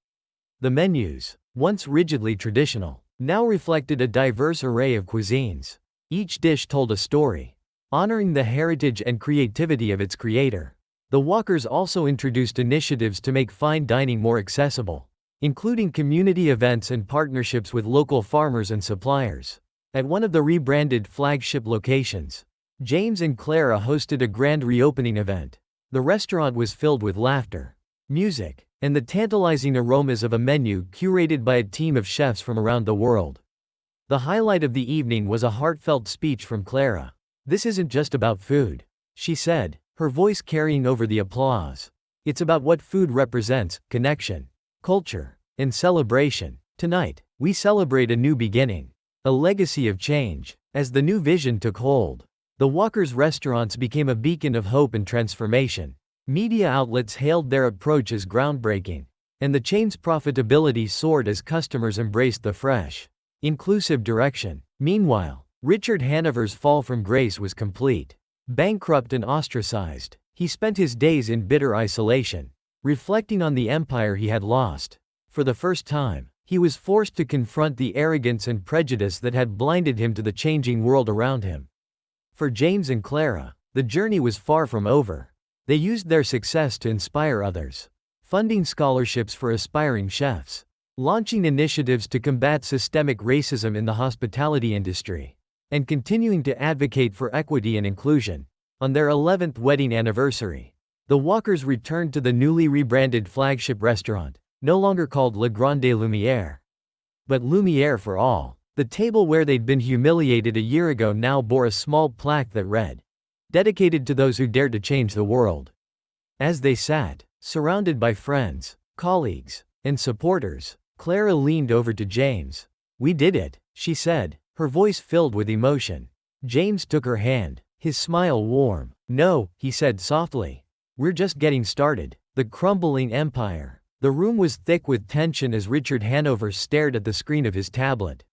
The menus, once rigidly traditional, now reflected a diverse array of cuisines. Each dish told a story, honoring the heritage and creativity of its creator. The Walkers also introduced initiatives to make fine dining more accessible, including community events and partnerships with local farmers and suppliers. At one of the rebranded flagship locations, James and Clara hosted a grand reopening event. The restaurant was filled with laughter, music, and the tantalizing aromas of a menu curated by a team of chefs from around the world. The highlight of the evening was a heartfelt speech from Clara. "This isn't just about food," she said, her voice carrying over the applause. "It's about what food represents: connection, culture, and celebration. Tonight, we celebrate a new beginning, a legacy of change." As the new vision took hold, the Walkers' restaurants became a beacon of hope and transformation. Media outlets hailed their approach as groundbreaking, and the chain's profitability soared as customers embraced the fresh, inclusive direction. Meanwhile, Richard Hanover's fall from grace was complete. Bankrupt and ostracized, he spent his days in bitter isolation, reflecting on the empire he had lost. For the first time, he was forced to confront the arrogance and prejudice that had blinded him to the changing world around him. For James and Clara, the journey was far from over. They used their success to inspire others, funding scholarships for aspiring chefs, launching initiatives to combat systemic racism in the hospitality industry, and continuing to advocate for equity and inclusion. On their 11th wedding anniversary, The walkers returned to the newly rebranded flagship restaurant, no longer called Le Grande Lumière, but Lumière for all. The table where they'd been humiliated a year ago now bore a small plaque that read, "Dedicated to those who dared to change the world." As they sat, surrounded by friends, colleagues, and supporters, Clara leaned over to James. "We did it," she said, her voice filled with emotion. James took her hand, his smile warm. "No," he said softly. "We're just getting started." The crumbling empire. The room was thick with tension as Richard Hanover stared at the screen of his tablet.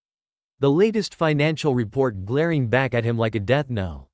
The latest financial report glaring back at him like a death knell.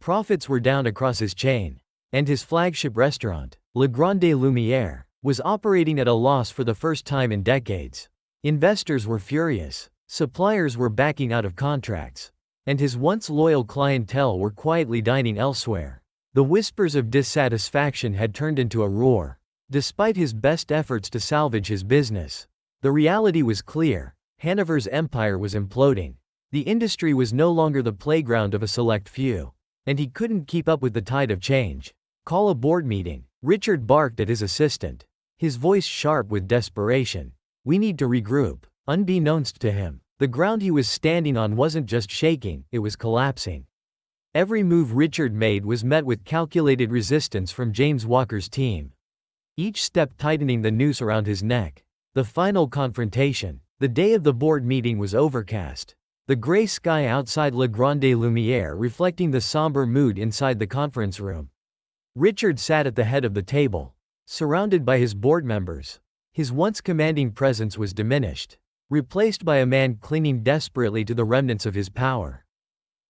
Profits were down across his chain, and his flagship restaurant, Le Grande Lumière, was operating at a loss for the first time in decades. Investors were furious, suppliers were backing out of contracts, and his once loyal clientele were quietly dining elsewhere. The whispers of dissatisfaction had turned into a roar. Despite his best efforts to salvage his business, the reality was clear. Hanover's empire was imploding. The industry was no longer the playground of a select few, and he couldn't keep up with the tide of change. "Call a board meeting," Richard barked at his assistant, his voice sharp with desperation. "We need to regroup." Unbeknownst to him, the ground he was standing on wasn't just shaking, it was collapsing. Every move Richard made was met with calculated resistance from James Walker's team, each step tightening the noose around his neck. The final confrontation. The day of the board meeting was overcast, the gray sky outside Le Grande Lumière reflecting the somber mood inside the conference room. Richard sat at the head of the table, surrounded by his board members. His once commanding presence was diminished, replaced by a man clinging desperately to the remnants of his power.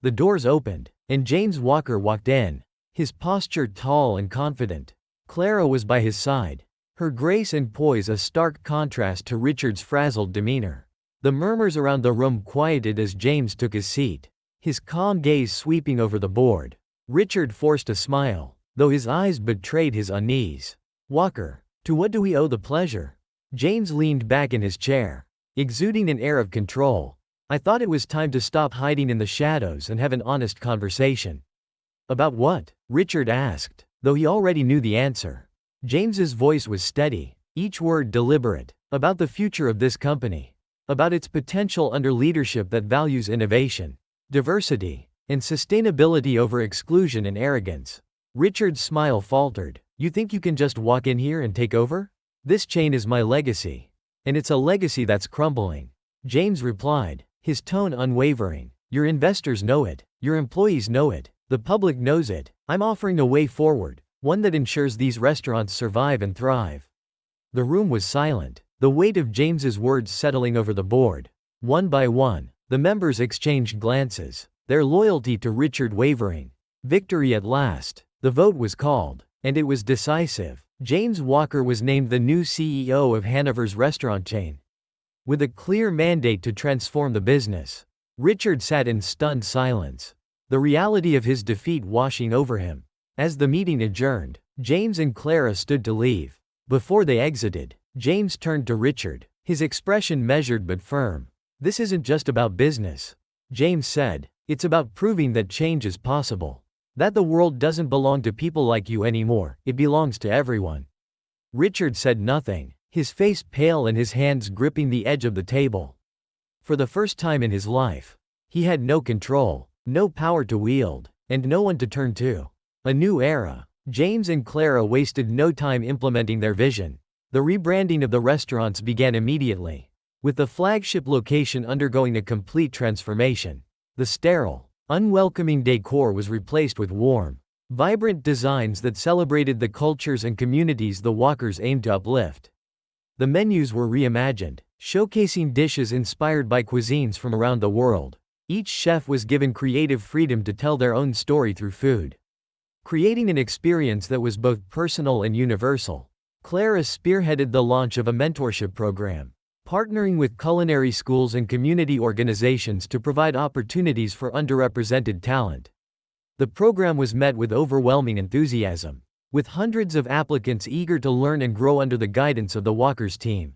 The doors opened, and James Walker walked in, his posture tall and confident. Clara was by his side, her grace and poise a stark contrast to Richard's frazzled demeanor. The murmurs around the room quieted as James took his seat, his calm gaze sweeping over the board. Richard forced a smile, though his eyes betrayed his unease. "Walker, to what do we owe the pleasure?" James leaned back in his chair, exuding an air of control. "I thought it was time to stop hiding in the shadows and have an honest conversation." "About what?" Richard asked, though he already knew the answer. James's voice was steady, each word deliberate. "About the future of this company. About its potential under leadership that values innovation, diversity, and sustainability over exclusion and arrogance." Richard's smile faltered. "You think you can just walk in here and take over? This chain is my legacy. And it's a legacy that's crumbling." James replied, his tone unwavering. "Your investors know it. Your employees know it. The public knows it. I'm offering a way forward, one that ensures these restaurants survive and thrive." The room was silent, the weight of James's words settling over the board. One by one, the members exchanged glances, their loyalty to Richard wavering. Victory at last. The vote was called, and it was decisive. James Walker was named the new CEO of Hanover's restaurant chain, with a clear mandate to transform the business. Richard sat in stunned silence, the reality of his defeat washing over him. As the meeting adjourned, James and Clara stood to leave. Before they exited, James turned to Richard, his expression measured but firm. "This isn't just about business," James said. "It's about proving that change is possible. That the world doesn't belong to people like you anymore, it belongs to everyone." Richard said nothing, his face pale and his hands gripping the edge of the table. For the first time in his life, he had no control, no power to wield, and no one to turn to. A new era. James and Clara wasted no time implementing their vision. The rebranding of the restaurants began immediately, with the flagship location undergoing a complete transformation. The sterile, unwelcoming decor was replaced with warm, vibrant designs that celebrated the cultures and communities the Walkers aimed to uplift. The menus were reimagined, showcasing dishes inspired by cuisines from around the world. Each chef was given creative freedom to tell their own story through food, creating an experience that was both personal and universal. Clara spearheaded the launch of a mentorship program, partnering with culinary schools and community organizations to provide opportunities for underrepresented talent. The program was met with overwhelming enthusiasm, with hundreds of applicants eager to learn and grow under the guidance of the Walkers team.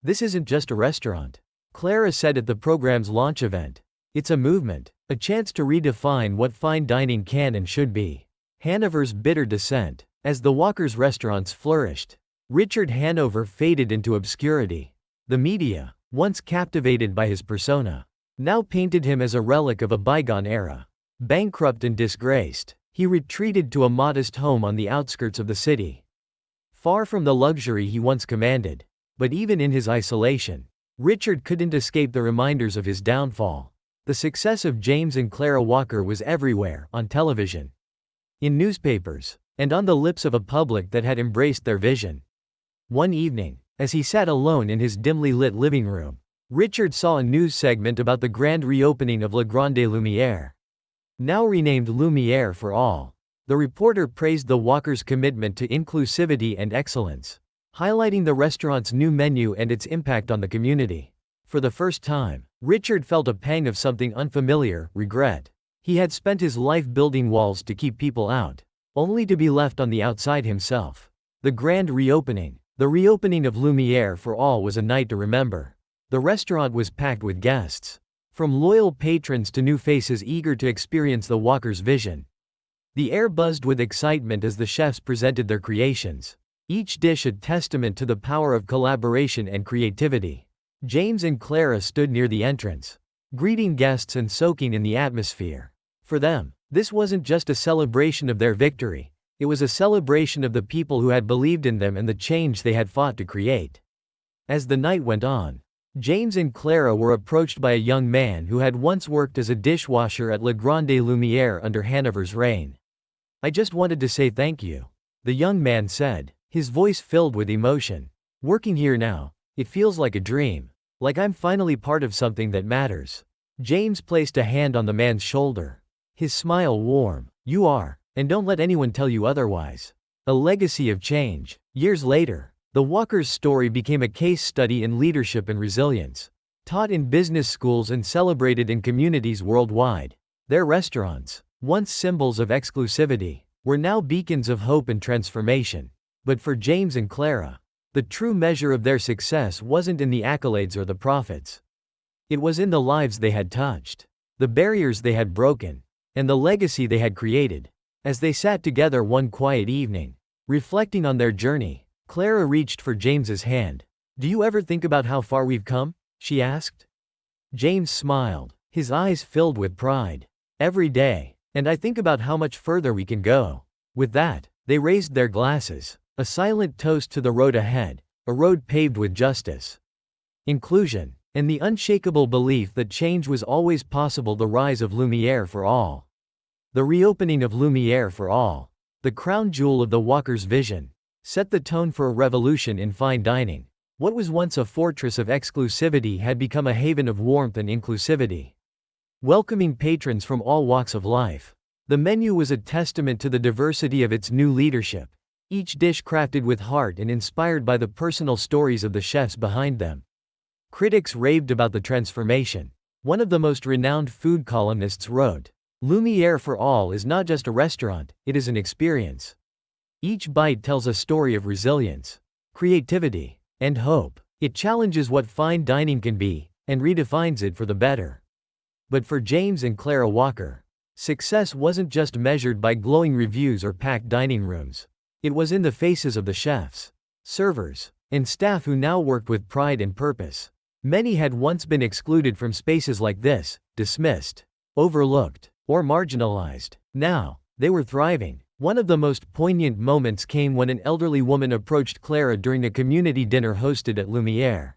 "This isn't just a restaurant," Clara said at the program's launch event. "It's a movement, a chance to redefine what fine dining can and should be." Hanover's bitter dissent. As the Walkers' restaurants flourished, Richard Hanover faded into obscurity. The media, once captivated by his persona, now painted him as a relic of a bygone era. Bankrupt and disgraced, he retreated to a modest home on the outskirts of the city, far from the luxury he once commanded. But even in his isolation, Richard couldn't escape the reminders of his downfall. The success of James and Clara Walker was everywhere, on television, in newspapers, and on the lips of a public that had embraced their vision. One evening, as he sat alone in his dimly lit living room, Richard saw a news segment about the grand reopening of Le Grand Lumière, now renamed Lumière for All. The reporter praised the Walkers' commitment to inclusivity and excellence, highlighting the restaurant's new menu and its impact on the community. For the first time, Richard felt a pang of something unfamiliar, regret. He had spent his life building walls to keep people out, only to be left on the outside himself. The grand reopening. The reopening of Lumière for All was a night to remember. The restaurant was packed with guests, from loyal patrons to new faces eager to experience the Walkers' vision. The air buzzed with excitement as the chefs presented their creations, each dish a testament to the power of collaboration and creativity. James and Clara stood near the entrance, greeting guests and soaking in the atmosphere. For them, this wasn't just a celebration of their victory, it was a celebration of the people who had believed in them and the change they had fought to create. As the night went on, James and Clara were approached by a young man who had once worked as a dishwasher at Le Grand Lumière under Hanover's reign. "I just wanted to say thank you," the young man said, his voice filled with emotion. "Working here now, it feels like a dream, like I'm finally part of something that matters." James placed a hand on the man's shoulder, his smile warm. "You are, and don't let anyone tell you otherwise. A legacy of change." Years later, the Walkers' story became a case study in leadership and resilience. Taught in business schools and celebrated in communities worldwide, their restaurants, once symbols of exclusivity, were now beacons of hope and transformation. But for James and Clara, the true measure of their success wasn't in the accolades or the profits. It was in the lives they had touched, the barriers they had broken, and the legacy they had created. As they sat together one quiet evening, reflecting on their journey, Clara reached for James's hand. "Do you ever think about how far we've come?" she asked. James smiled, his eyes filled with pride. "Every day, and I think about how much further we can go." With that, they raised their glasses, a silent toast to the road ahead, a road paved with justice, inclusion, and the unshakable belief that change was always possible. The rise of Lumière for All. The reopening of Lumière for All, the crown jewel of the Walkers' vision, set the tone for a revolution in fine dining. What was once a fortress of exclusivity had become a haven of warmth and inclusivity, welcoming patrons from all walks of life. The menu was a testament to the diversity of its new leadership, each dish crafted with heart and inspired by the personal stories of the chefs behind them. Critics raved about the transformation. One of the most renowned food columnists wrote, "Lumière for All is not just a restaurant, it is an experience. Each bite tells a story of resilience, creativity, and hope. It challenges what fine dining can be, and redefines it for the better." But for James and Clara Walker, success wasn't just measured by glowing reviews or packed dining rooms. It was in the faces of the chefs, servers, and staff who now worked with pride and purpose. Many had once been excluded from spaces like this, dismissed, overlooked, or marginalized. Now, they were thriving. One of the most poignant moments came when an elderly woman approached Clara during a community dinner hosted at Lumière.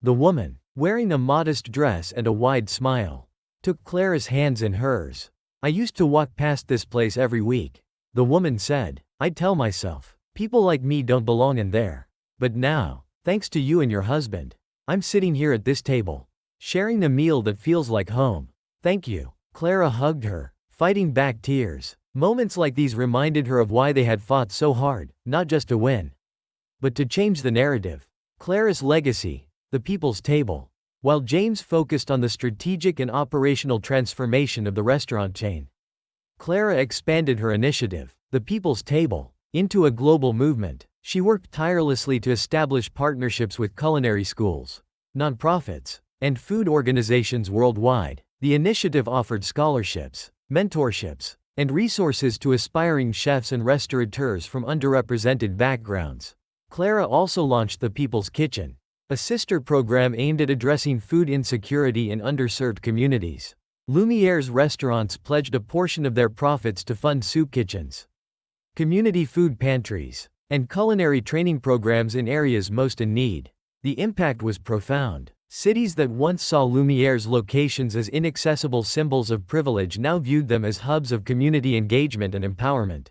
The woman, wearing a modest dress and a wide smile, took Clara's hands in hers. "I used to walk past this place every week," the woman said. "I'd tell myself, people like me don't belong in there. But now, thanks to you and your husband, I'm sitting here at this table, sharing a meal that feels like home. Thank you." Clara hugged her, fighting back tears. Moments like these reminded her of why they had fought so hard, not just to win, but to change the narrative. Clara's legacy, the people's table. While James focused on the strategic and operational transformation of the restaurant chain, Clara expanded her initiative, the people's table, into a global movement. She worked tirelessly to establish partnerships with culinary schools, nonprofits, and food organizations worldwide. The initiative offered scholarships, mentorships, and resources to aspiring chefs and restaurateurs from underrepresented backgrounds. Clara also launched the People's Kitchen, a sister program aimed at addressing food insecurity in underserved communities. Lumiere's restaurants pledged a portion of their profits to fund soup kitchens, community food pantries, and culinary training programs in areas most in need. The impact was profound. Cities that once saw Lumiere's locations as inaccessible symbols of privilege now viewed them as hubs of community engagement and empowerment.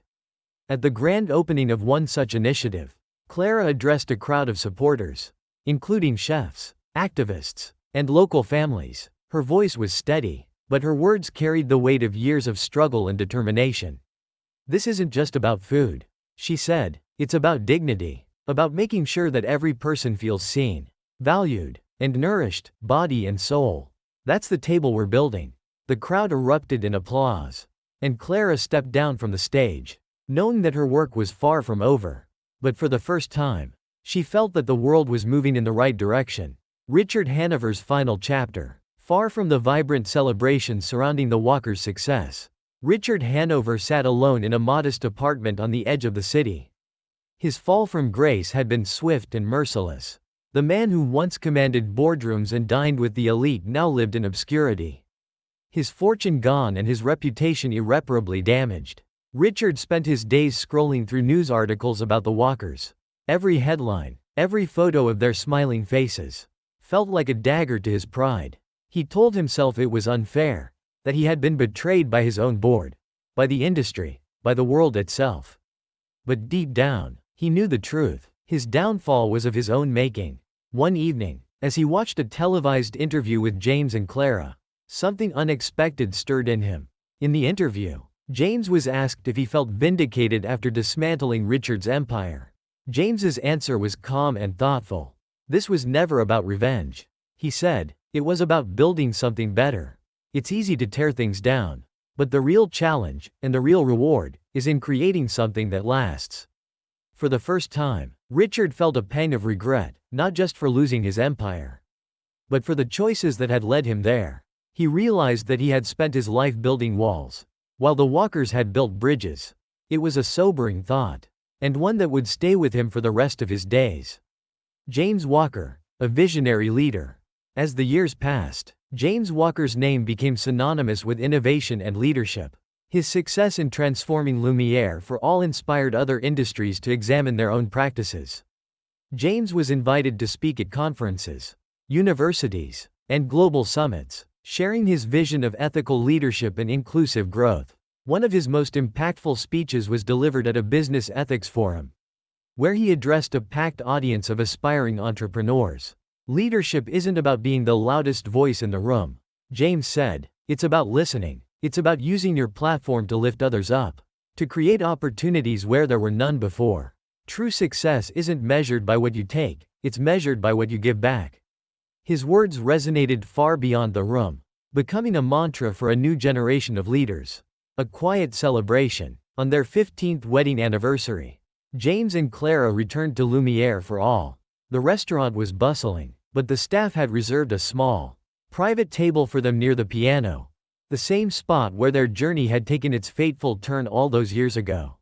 At the grand opening of one such initiative, Clara addressed a crowd of supporters, including chefs, activists, and local families. Her voice was steady, but her words carried the weight of years of struggle and determination. "This isn't just about food," she said. "It's about dignity, about making sure that every person feels seen, valued, and nourished, body and soul. That's the table we're building." The crowd erupted in applause, and Clara stepped down from the stage, knowing that her work was far from over. But for the first time, she felt that the world was moving in the right direction. Richard Hanover's final chapter. Far from the vibrant celebrations surrounding the Walkers' success, Richard Hanover sat alone in a modest apartment on the edge of the city. His fall from grace had been swift and merciless. The man who once commanded boardrooms and dined with the elite now lived in obscurity. His fortune gone and his reputation irreparably damaged. Richard spent his days scrolling through news articles about the Walkers. Every headline, every photo of their smiling faces, felt like a dagger to his pride. He told himself it was unfair, that he had been betrayed by his own board, by the industry, by the world itself. But deep down, he knew the truth. His downfall was of his own making. One evening, as he watched a televised interview with James and Clara, something unexpected stirred in him. In the interview, James was asked if he felt vindicated after dismantling Richard's empire. James's answer was calm and thoughtful. "This was never about revenge," he said. "It was about building something better. It's easy to tear things down, but the real challenge, and the real reward, is in creating something that lasts." For the first time, Richard felt a pang of regret, not just for losing his empire, but for the choices that had led him there. He realized that he had spent his life building walls, while the Walkers had built bridges. It was a sobering thought, and one that would stay with him for the rest of his days. James Walker, a visionary leader. As the years passed, James Walker's name became synonymous with innovation and leadership. His success in transforming Lumiere for all inspired other industries to examine their own practices. James was invited to speak at conferences, universities, and global summits, sharing his vision of ethical leadership and inclusive growth. One of his most impactful speeches was delivered at a business ethics forum, where he addressed a packed audience of aspiring entrepreneurs. "Leadership isn't about being the loudest voice in the room," James said. "It's about listening. It's about using your platform to lift others up, to create opportunities where there were none before. True success isn't measured by what you take, it's measured by what you give back." His words resonated far beyond the room, becoming a mantra for a new generation of leaders. A quiet celebration. On their 15th wedding anniversary, James and Clara returned to Lumiere for all. The restaurant was bustling, but the staff had reserved a small, private table for them near the piano, the same spot where their journey had taken its fateful turn all those years ago.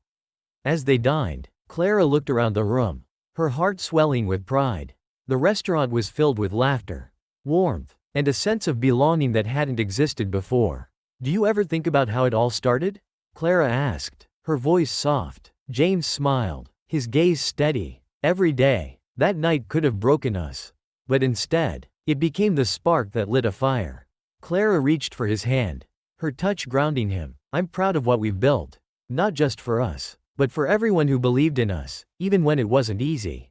As they dined, Clara looked around the room, her heart swelling with pride. The restaurant was filled with laughter, warmth, and a sense of belonging that hadn't existed before. "Do you ever think about how it all started?" Clara asked, her voice soft. James smiled, his gaze steady. "Every day, that night could have broken us. But instead, it became the spark that lit a fire." Clara reached for his hand, her touch grounding him. "I'm proud of what we've built. Not just for us, but for everyone who believed in us, even when it wasn't easy."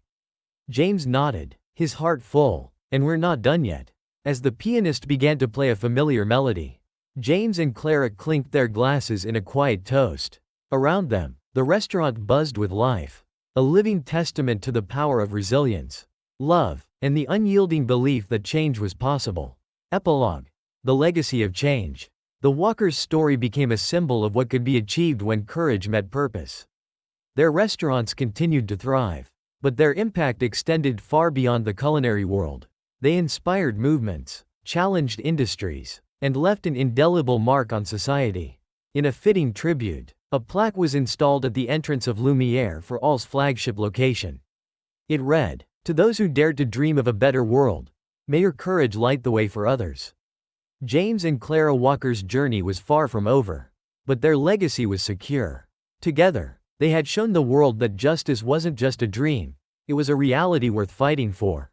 James nodded, his heart full. "And we're not done yet." As the pianist began to play a familiar melody, James and Clara clinked their glasses in a quiet toast. Around them, the restaurant buzzed with life, a living testament to the power of resilience, love, and the unyielding belief that change was possible. Epilogue. The legacy of change. The Walkers' story became a symbol of what could be achieved when courage met purpose. Their restaurants continued to thrive, but their impact extended far beyond the culinary world. They inspired movements, challenged industries, and left an indelible mark on society. In a fitting tribute, a plaque was installed at the entrance of Lumiere for All's flagship location. It read, "To those who dared to dream of a better world, may your courage light the way for others." James and Clara Walker's journey was far from over. But their legacy was secure. Together, they had shown the world that justice wasn't just a dream, it was a reality worth fighting for.